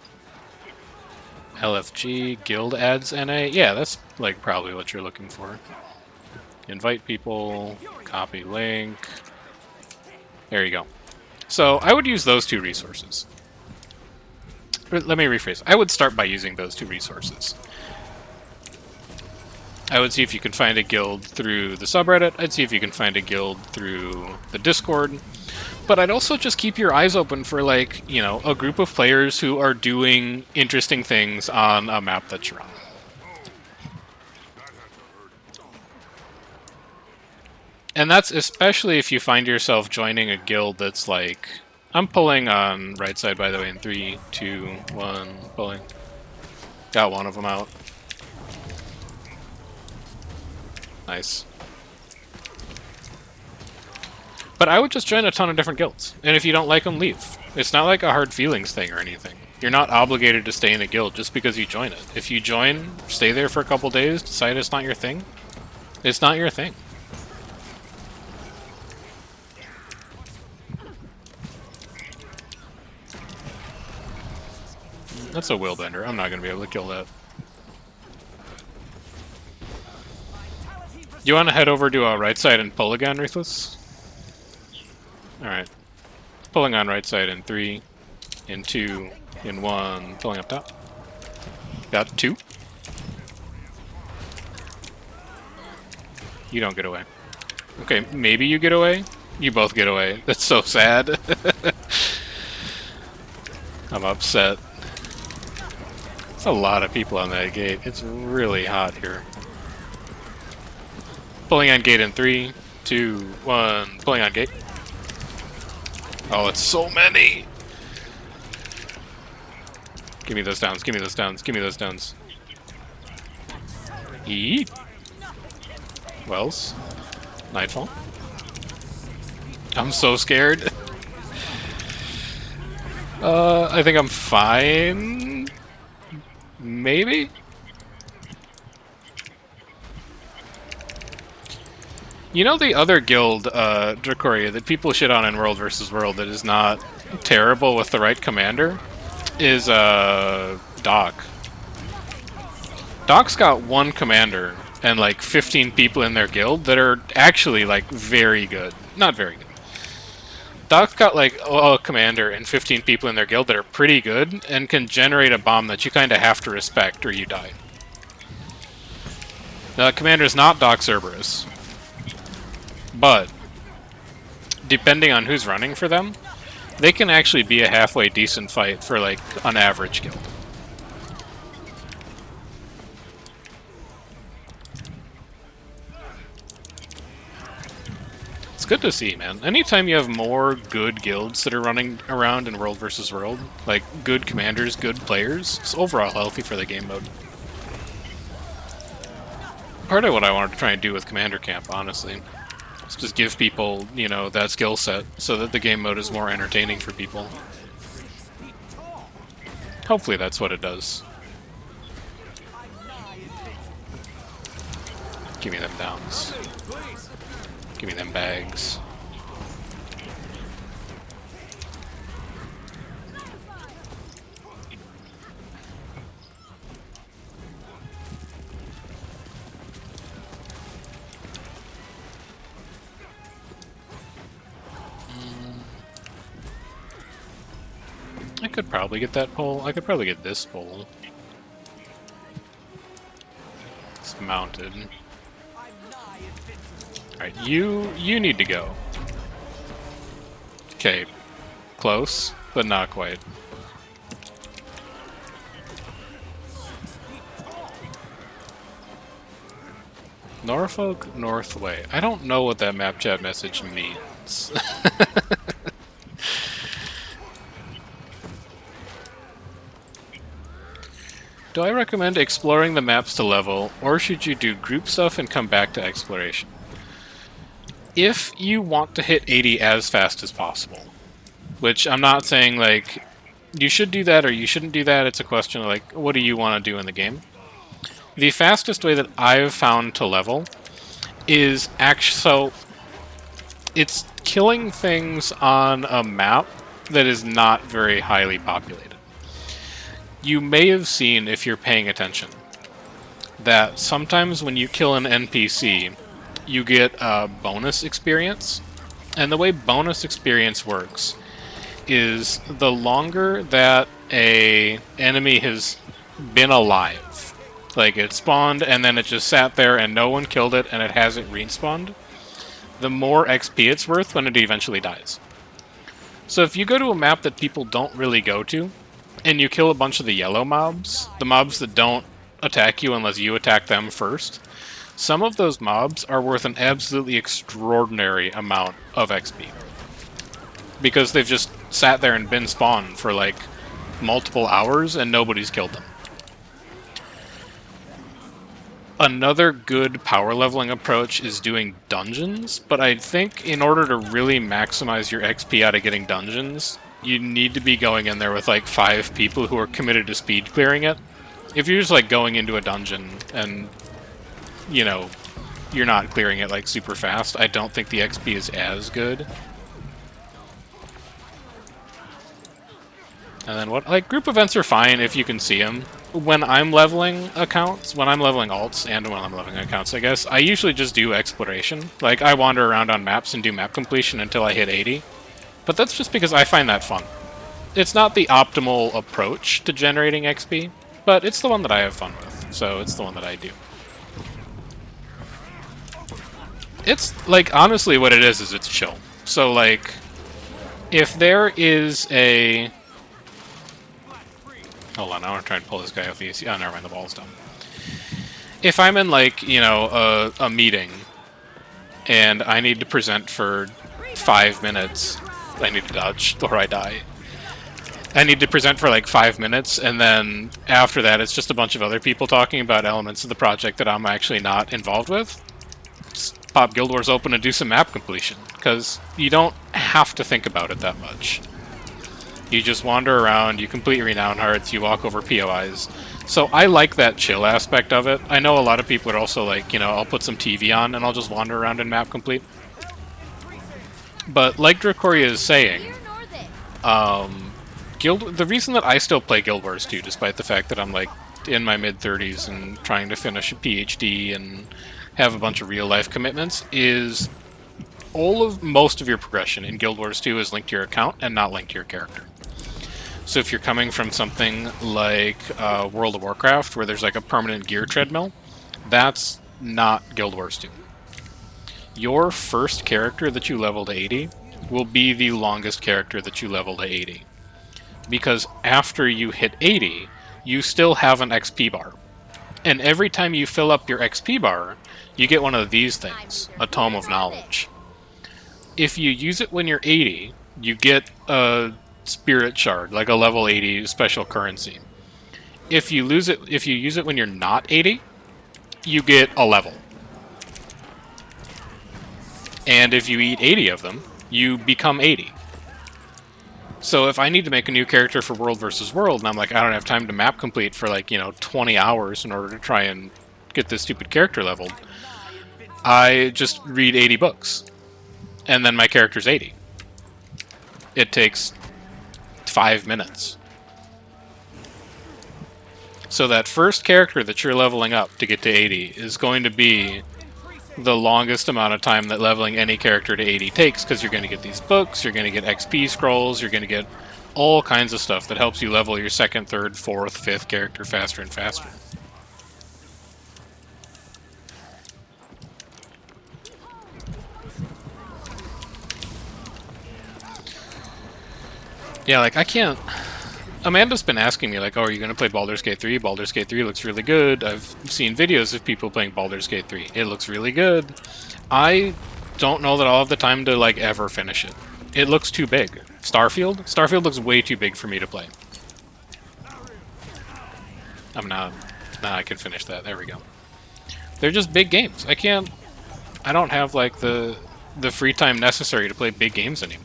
LFG, Guild Ads NA. Yeah, that's like probably what you're looking for. Invite people, copy link. There you go. So I would use those two resources. Let me rephrase. I would start by using those two resources. I would see if you can find a guild through the subreddit. I'd see if you can find a guild through the Discord. But I'd also just keep your eyes open for, like, you know, a group of players who are doing interesting things on a map that you're on. And that's especially if you find yourself joining a guild that's like... I'm pulling on right side, by the way, in 3, 2, 1, pulling. Got one of them out. Nice. But I would just join a ton of different guilds. And if you don't like them, leave. It's not like a hard feelings thing or anything. You're not obligated to stay in a guild just because you join it. If you join, stay there for a couple days, decide it's not your thing, it's not your thing. That's a willbender. I'm not going to be able to kill that. You want to head over to right side and pull again, Ruthless? Alright. Pulling on right side in 3, in 2, In one, pulling up top. Got two. You don't get away. Okay, maybe you get away. You both get away. That's so sad. I'm upset. There's a lot of people on that gate. It's really hot here. Pulling on gate in 3, 2, 1. Pulling on gate. Oh, it's so many! Give me those downs, give me those downs, give me those downs. Eat. Wells. Nightfall. I'm so scared. I think I'm fine. Maybe? You know the other guild, Dracoria, that people shit on in World vs. World that is not terrible with the right commander? Is, Doc. Doc's got one commander and like 15 people in their guild that are actually like very good. Not very good. Doc's got like a commander and 15 people in their guild that are pretty good and can generate a bomb that you kind of have to respect or you die. Now, the commander's not Doc Cerberus, but depending on who's running for them, they can actually be a halfway decent fight for like an average guild. It's good to see, man. Anytime you have more good guilds that are running around in World vs. World, like good commanders, good players, it's overall healthy for the game mode. Part of what I wanted to try and do with Commander Camp, honestly, is just give people, you know, that skill set so that the game mode is more entertaining for people. Hopefully that's what it does. Give me them downs. Give me them bags. I could probably get that pole. I could probably get this pole. It's mounted. Alright, you need to go. Okay. Close, but not quite. Norfolk Northway. I don't know what that map chat message means. Do I recommend exploring the maps to level, or should you do group stuff and come back to exploration? If you want to hit 80 as fast as possible, which I'm not saying, like, you should do that or you shouldn't do that, it's a question of, like, what do you want to do in the game? The fastest way that I've found to level is so it's killing things on a map that is not very highly populated. You may have seen, if you're paying attention, that sometimes when you kill an NPC, you get a bonus experience. And the way bonus experience works is the longer that a enemy has been alive, like it spawned and then it just sat there and no one killed it and it hasn't respawned, the more XP it's worth when it eventually dies. So if you go to a map that people don't really go to, and you kill a bunch of the yellow mobs, the mobs that don't attack you unless you attack them first, some of those mobs are worth an absolutely extraordinary amount of XP. Because they've just sat there and been spawned for like multiple hours and nobody's killed them. Another good power leveling approach is doing dungeons, but I think in order to really maximize your XP out of getting dungeons, you need to be going in there with like 5 people who are committed to speed clearing it. If you're just like going into a dungeon and, you know, you're not clearing it like super fast, I don't think the XP is as good. And then what, like, group events are fine if you can see them. When I'm leveling accounts, when I'm leveling alts and when I'm leveling accounts, I guess, I usually just do exploration. Like, I wander around on maps and do map completion until I hit 80. But that's just because I find that fun. It's not the optimal approach to generating XP, but it's the one that I have fun with, so it's the one that I do. It's, like, honestly what it is it's chill. So, like, if there is a... Hold on, I want to try and pull this guy off the AC. Oh, never mind, the ball's done. If I'm in, like, you know, a meeting, and I need to present for 5 minutes, I need to dodge, or I die. I need to present for like 5 minutes, and then after that it's just a bunch of other people talking about elements of the project that I'm actually not involved with. Just pop Guild Wars open and do some map completion, because you don't have to think about it that much. You just wander around, you complete Renown Hearts, you walk over POIs. So I like that chill aspect of it. I know a lot of people are also like, you know, I'll put some TV on and I'll just wander around and map complete. But like Dracoria is saying, the reason that I still play Guild Wars 2, despite the fact that I'm like in my mid-30s and trying to finish a PhD and have a bunch of real-life commitments, is most of your progression in Guild Wars 2 is linked to your account and not linked to your character. So if you're coming from something like World of Warcraft, where there's like a permanent gear treadmill, that's not Guild Wars 2. Your first character that you level to 80 will be the longest character that you level to 80. Because after you hit 80, you still have an XP bar. And every time you fill up your XP bar, you get one of these things, a Tome of Knowledge. If you use it when you're 80, you get a Spirit Shard, like a level 80 special currency. If you use it when you're not 80, you get a level. And if you eat 80 of them, you become 80. So if I need to make a new character for World vs. World, and I'm like, I don't have time to map complete for like, 20 hours in order to try and get this stupid character leveled, I just read 80 books. And then my character's 80. It takes 5 minutes. So that first character that you're leveling up to get to 80 is going to be the longest amount of time that leveling any character to 80 takes, because you're going to get these books, you're going to get XP scrolls, you're going to get all kinds of stuff that helps you level your second, third, fourth, fifth character faster and faster. Yeah, like, I can't... Amanda's been asking me, like, oh, are you going to play Baldur's Gate 3? Baldur's Gate 3 looks really good. I've seen videos of people playing Baldur's Gate 3. It looks really good. I don't know that I'll have the time to, like, ever finish it. It looks too big. Starfield? Starfield looks way too big for me to play. I'm not... Nah, I can finish that. There we go. They're just big games. I don't have, like, the free time necessary to play big games anymore.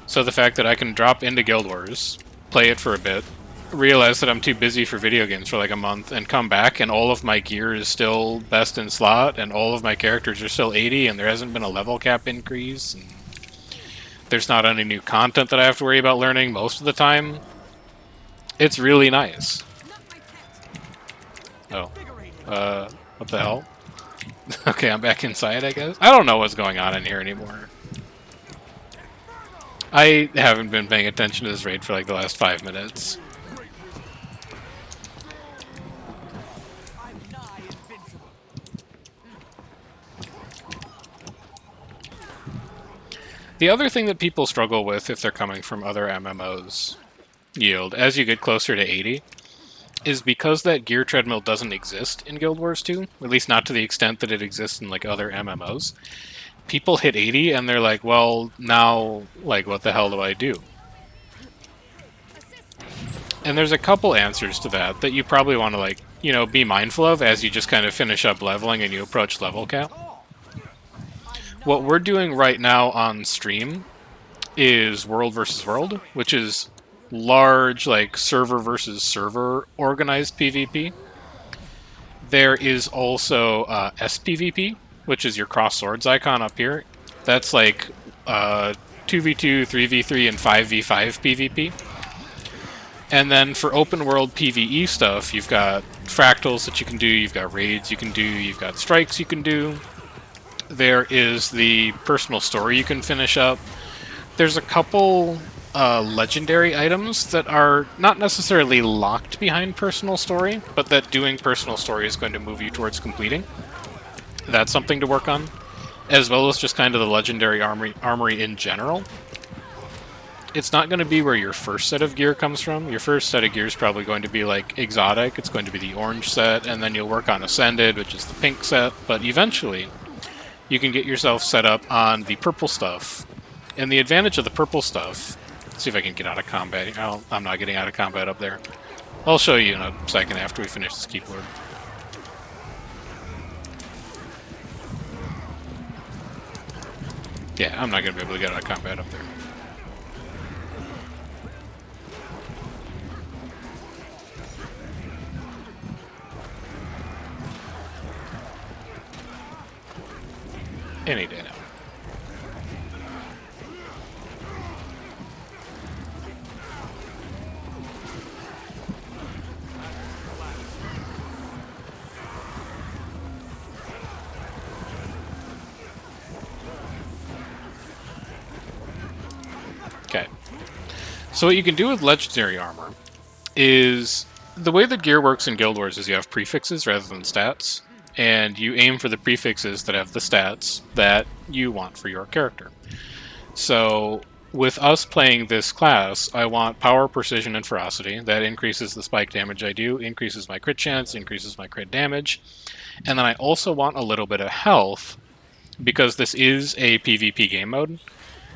So the fact that I can drop into Guild Wars, play it for a bit, realize that I'm too busy for video games for like a month, and come back and all of my gear is still best in slot, and all of my characters are still 80, and there hasn't been a level cap increase, and there's not any new content that I have to worry about learning most of the time. It's really nice. Oh. What the hell? Okay, I'm back inside, I guess. I don't know what's going on in here anymore. I haven't been paying attention to this raid for like the last 5 minutes. The other thing that people struggle with if they're coming from other MMOs, Yield, as you get closer to 80, is because that gear treadmill doesn't exist in Guild Wars 2, at least not to the extent that it exists in like other MMOs. People hit 80 and they're like, well, now, like, what the hell do I do? And there's a couple answers to that you probably want to, like, be mindful of as you just kind of finish up leveling and you approach level cap. What we're doing right now on stream is World versus World, which is large, like, server versus server organized PvP. There is also SPVP, which is your cross swords icon up here. That's like 2v2, 3v3, and 5v5 PvP. And then for open world PvE stuff, you've got fractals that you can do, you've got raids you can do, you've got strikes you can do. There is the personal story you can finish up. There's a couple legendary items that are not necessarily locked behind personal story, but that doing personal story is going to move you towards completing. That's something to work on, as well as just kind of the legendary armory in general. It's not going to be where your first set of gear comes from. Your first set of gear is probably going to be like exotic. It's going to be the orange set, and then you'll work on ascended, which is the pink set. But eventually, you can get yourself set up on the purple stuff. And the advantage of the purple stuff... Let's see if I can get out of combat. Oh, I'm not getting out of combat up there. I'll show you in a second after we finish this keyboard. Yeah, I'm not going to be able to get out of combat up there. Any day now. Okay. So what you can do with legendary armor is the way the gear works in Guild Wars is you have prefixes rather than stats, and you aim for the prefixes that have the stats that you want for your character. So with us playing this class, I want power, precision, and ferocity. That increases the spike damage I do, increases my crit chance, increases my crit damage. And then I also want a little bit of health, because this is a PvP game mode.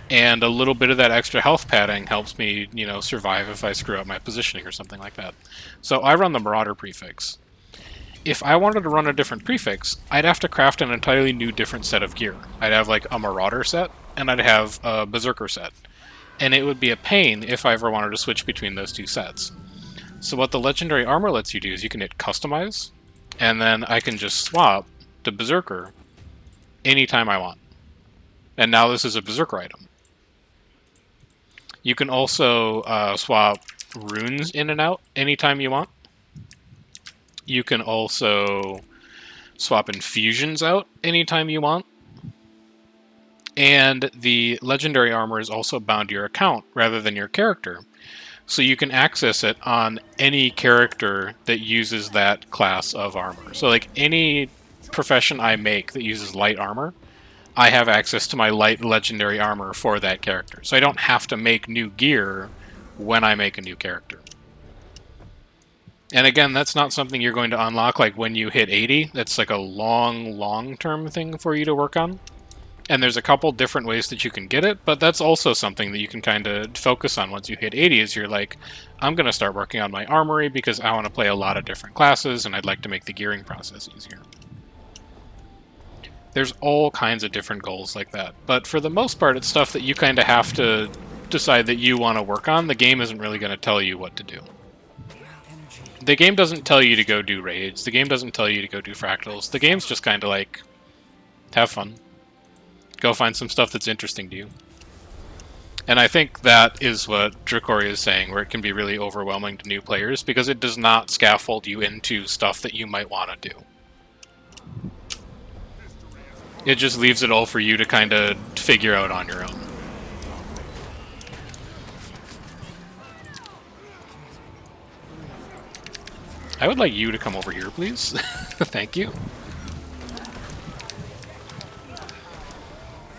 And a little bit of that extra health padding helps me, you know, survive if I screw up my positioning or something like that. So I run the Marauder prefix. If I wanted to run a different prefix, I'd have to craft an entirely new different set of gear. I'd have like a Marauder set, and I'd have a Berserker set. And it would be a pain if I ever wanted to switch between those two sets. So what the Legendary Armor lets you do is you can hit Customize, and then I can just swap to Berserker anytime I want. And now this is a Berserker item. You can also swap runes in and out anytime you want. You can also swap infusions out anytime you want. And the legendary armor is also bound to your account rather than your character. So you can access it on any character that uses that class of armor. So like any profession I make that uses light armor, I have access to my light legendary armor for that character. So I don't have to make new gear when I make a new character. And again, that's not something you're going to unlock like when you hit 80. That's like a long-term thing for you to work on. And there's a couple different ways that you can get it, but that's also something that you can kind of focus on once you hit 80, is you're like, I'm going to start working on my armory because I want to play a lot of different classes and I'd like to make the gearing process easier. There's all kinds of different goals like that. But for the most part, it's stuff that you kind of have to decide that you want to work on. The game isn't really going to tell you what to do. The game doesn't tell you to go do raids. The game doesn't tell you to go do fractals. The game's just kind of like, have fun. Go find some stuff that's interesting to you. And I think that is what Dracoria is saying, where it can be really overwhelming to new players, because it does not scaffold you into stuff that you might want to do. It just leaves it all for you to kind of figure out on your own. I would like you to come over here, please. Thank you.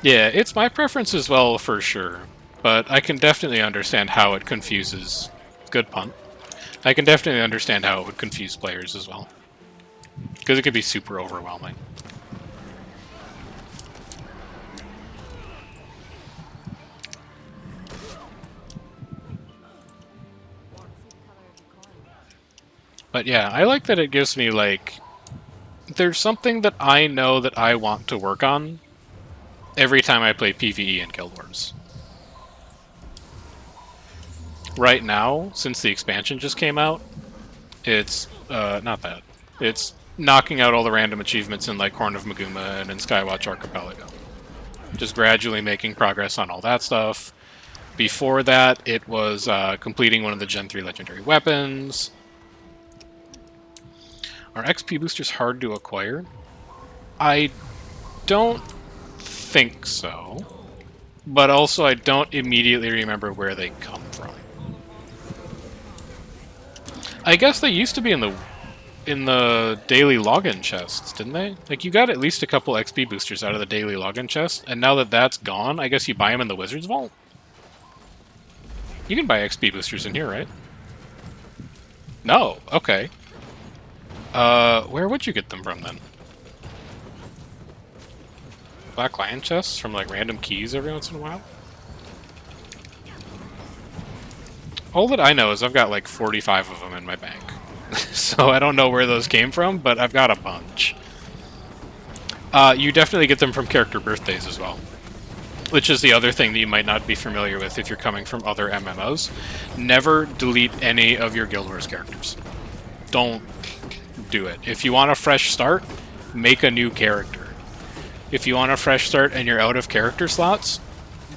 Yeah, it's my preference as well, for sure. But I can definitely understand how it confuses... Good pun. I can definitely understand how it would confuse players as well. Because it could be super overwhelming. But yeah, I like that it gives me, like... There's something that I know that I want to work on every time I play PvE in Guild Wars. Right now, since the expansion just came out, it's, not that. It's knocking out all the random achievements in, like, Horn of Maguma and in Skywatch Archipelago. Just gradually making progress on all that stuff. Before that, it was completing one of the Gen 3 legendary weapons. Are XP boosters hard to acquire? I don't think so. but also I don't immediately remember where they come from. I guess they used to be in the daily login chests, didn't they? Like, you got at least a couple XP boosters out of the daily login chest, and now that that's gone, I guess you buy them in the Wizard's Vault? You can buy XP boosters in here, right? No, okay. Where would you get them from, then? Black Lion chests from, like, random keys every once in a while? All that I know is I've got, like, 45 of them in my bank. So I don't know where those came from, but I've got a bunch. You definitely get them from character birthdays as well. Which is the other thing that you might not be familiar with if you're coming from other MMOs. Never delete any of your Guild Wars characters. Don't do it. If you want a fresh start, make a new character. If you want a fresh start and you're out of character slots,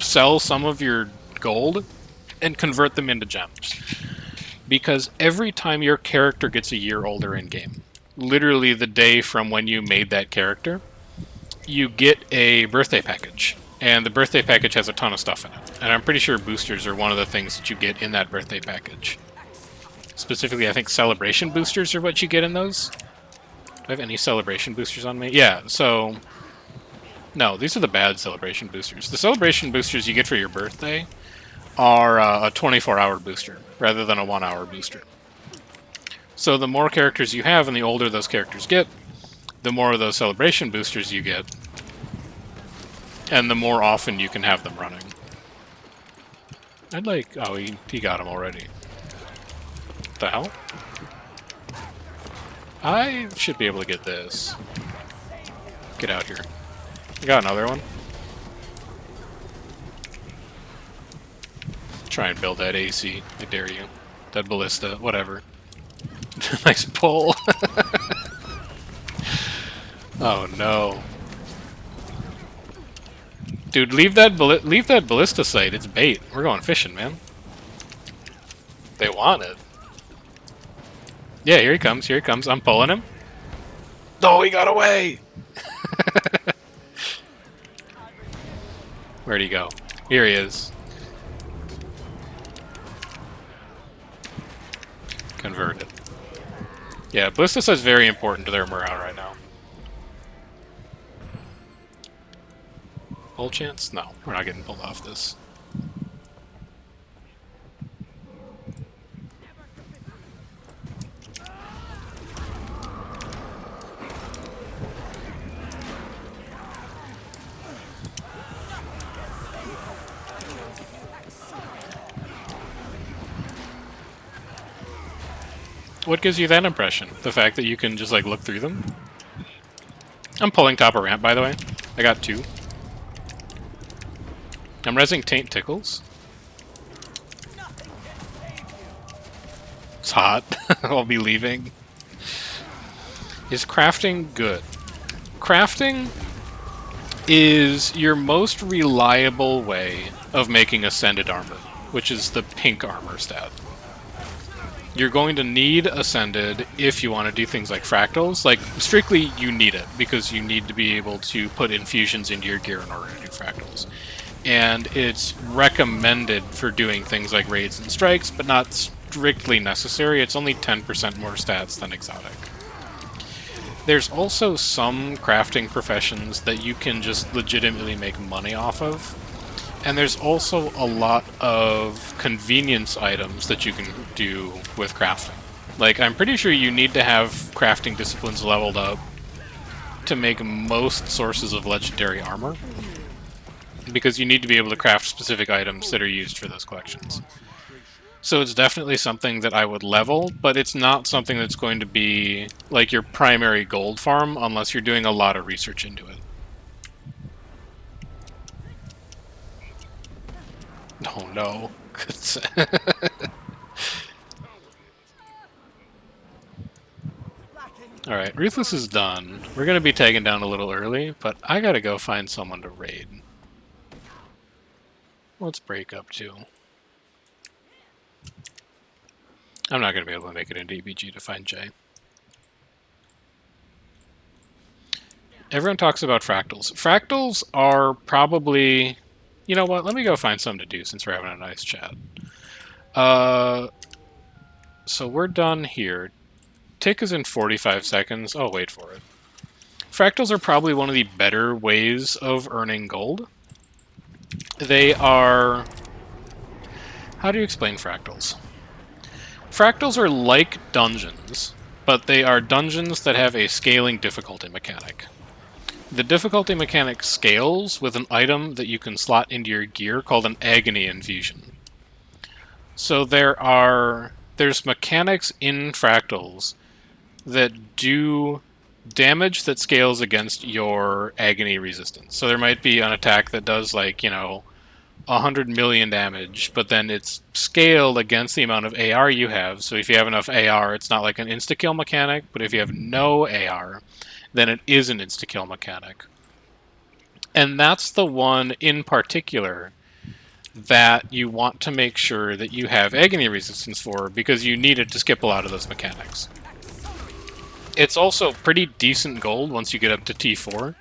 sell some of your gold and convert them into gems. Because every time your character gets a year older in-game, literally the day from when you made that character, you get a birthday package. And the birthday package has a ton of stuff in it. And I'm pretty sure boosters are one of the things that you get in that birthday package. Specifically, I think celebration boosters are what you get in those. Do I have any celebration boosters on me? Yeah, so... No, these are the bad celebration boosters. The celebration boosters you get for your birthday are a 24-hour booster, rather than a 1-hour booster. So the more characters you have, and the older those characters get, the more of those celebration boosters you get, and the more often you can have them running. I'd like... Oh, he got him already. What the hell? I should be able to get this. Get out here. I got another one. Try and build that AC. I dare you. That ballista. Whatever. Nice pull. Oh no. Dude, leave that ballista site. It's bait. We're going fishing, man. They want it. Yeah, here he comes. Here he comes. I'm pulling him. Oh, he got away! Where'd he go? Here he is. Converted. Yeah, ballista is very important to their morale right now. Full chance? No, we're not getting pulled off this. What gives you that impression? The fact that you can just, like, look through them? I'm pulling top of ramp, by the way. I got 2. I'm rezzing Taint Tickles. It's hot. I'll be leaving. Is crafting good? Crafting is your most reliable way of making Ascended armor, which is the pink armor stat. You're going to need Ascended if you want to do things like fractals. Like, strictly, you need it, because you need to be able to put infusions into your gear in order to do fractals. And it's recommended for doing things like raids and strikes, but not strictly necessary. It's only 10% more stats than exotic. There's also some crafting professions that you can just legitimately make money off of. And there's also a lot of convenience items that you can do with crafting. Like, I'm pretty sure you need to have crafting disciplines leveled up to make most sources of legendary armor, because you need to be able to craft specific items that are used for those collections. So it's definitely something that I would level, but it's not something that's going to be like your primary gold farm unless you're doing a lot of research into it. Oh no. Alright, Ruthless is done. We're gonna be taken down a little early, but I gotta go find someone to raid. What's Break up to? I'm not gonna be able to make it into EBG to find Jay. Everyone talks about fractals. Fractals are probably You know what? Let me go find something to do since we're having a nice chat. So we're done here. Tick is in 45 seconds. Oh, wait for it. Fractals are probably one of the better ways of earning gold. They are... How do you explain fractals? Fractals are like dungeons, but they are dungeons that have a scaling difficulty mechanic. The difficulty mechanic scales with an item that you can slot into your gear called an Agony Infusion. So there's mechanics in fractals that do damage that scales against your agony resistance. So there might be an attack that does 100 million damage, but then it's scaled against the amount of AR you have. So if you have enough AR, it's not like an insta-kill mechanic, but if you have no AR, then it is an insta-kill mechanic. And that's the one in particular that you want to make sure that you have agony resistance for, because you need it to skip a lot of those mechanics. It's also pretty decent gold once you get up to T4.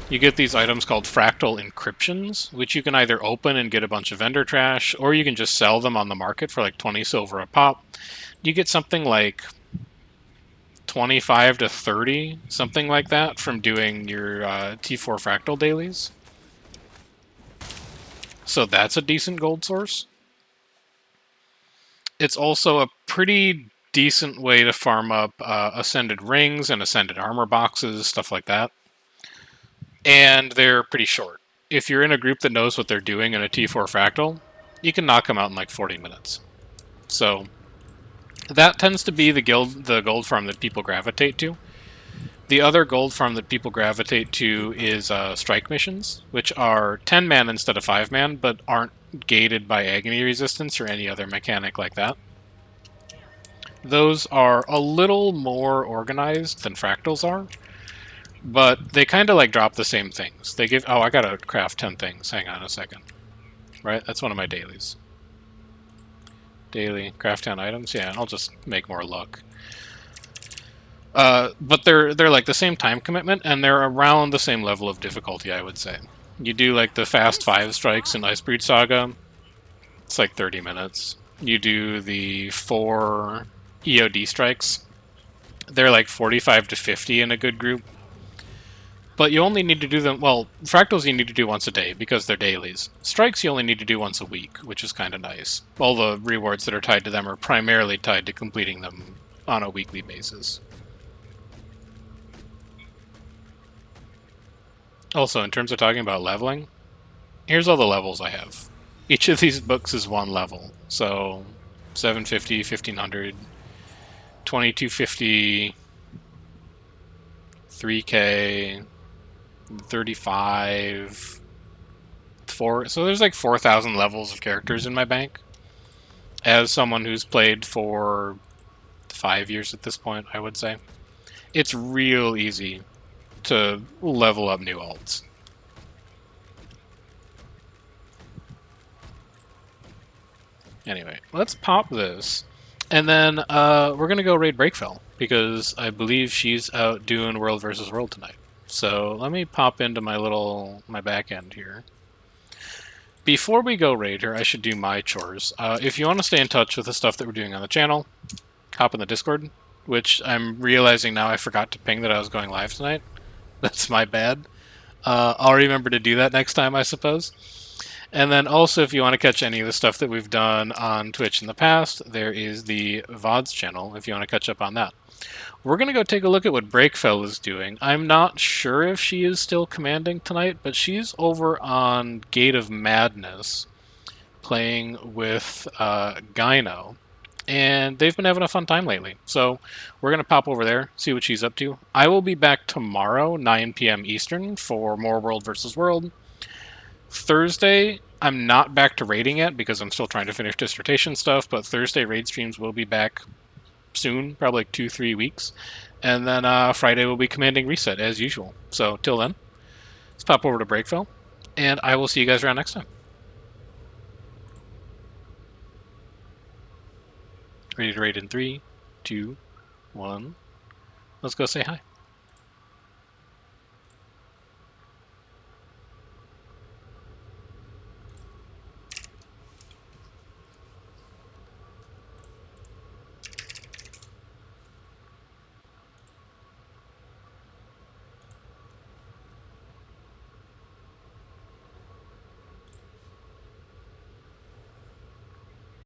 You get these items called fractal encryptions, which you can either open and get a bunch of vendor trash, or you can just sell them on the market for like 20 silver a pop. You get something like 25 to 30, something like that, from doing your T4 fractal dailies. So that's a decent gold source. It's also a pretty decent way to farm up ascended rings and ascended armor boxes, stuff like that. And they're pretty short. If you're in a group that knows what they're doing in a T4 fractal, you can knock them out in like 40 minutes. So that tends to be the gold farm that people gravitate to. The other gold farm that people gravitate to is strike missions, which are 10-man instead of 5-man, but aren't gated by agony resistance or any other mechanic like that. Those are a little more organized than fractals are, but they kind of like drop the same things. They give... Oh, I gotta craft 10 things. Hang on a second. Right? That's one of my dailies. Daily. Craft 10 items? Yeah, I'll just make more luck. But they're like the same time commitment, and they're around the same level of difficulty, I would say. You do like the fast 5 strikes in Icebreed Saga. It's like 30 minutes. You do the 4 EOD strikes. They're like 45 to 50 in a good group. But you only need to do them... Well, fractals you need to do once a day, because they're dailies. Strikes you only need to do once a week, which is kind of nice. All the rewards that are tied to them are primarily tied to completing them on a weekly basis. Also, in terms of talking about leveling, here's all the levels I have. Each of these books is one level. So, 750, 1500, 2250, 3K... 35, 4. So there's like 4,000 levels of characters in my bank. As someone who's played for 5 years at this point, I would say. It's real easy to level up new alts. Anyway, let's pop this. And then we're going to go raid Breakfell, because I believe she's out doing World vs. World tonight. So let me pop into my back end here. Before we go raid her, I should do my chores. If you want to stay in touch with the stuff that we're doing on the channel, hop in the Discord, which I'm realizing now I forgot to ping that I was going live tonight. That's my bad. I'll remember to do that next time, I suppose. And then also, if you want to catch any of the stuff that we've done on Twitch in the past, there is the VODs channel, if you want to catch up on that. We're going to go take a look at what Breakfell is doing. I'm not sure if she is still commanding tonight, but she's over on Gate of Madness playing with Gyno. And they've been having a fun time lately. So we're going to pop over there, see what she's up to. I will be back tomorrow, 9 p.m. Eastern, for more World vs. World. Thursday, I'm not back to raiding yet because I'm still trying to finish dissertation stuff, but Thursday raid streams will be back soon, probably like 2-3 weeks. And then Friday will be Commanding Reset, as usual. So, till then, let's pop over to Breakfell, and I will see you guys around next time. Ready to raid in 3, 2, 1. Let's go say hi.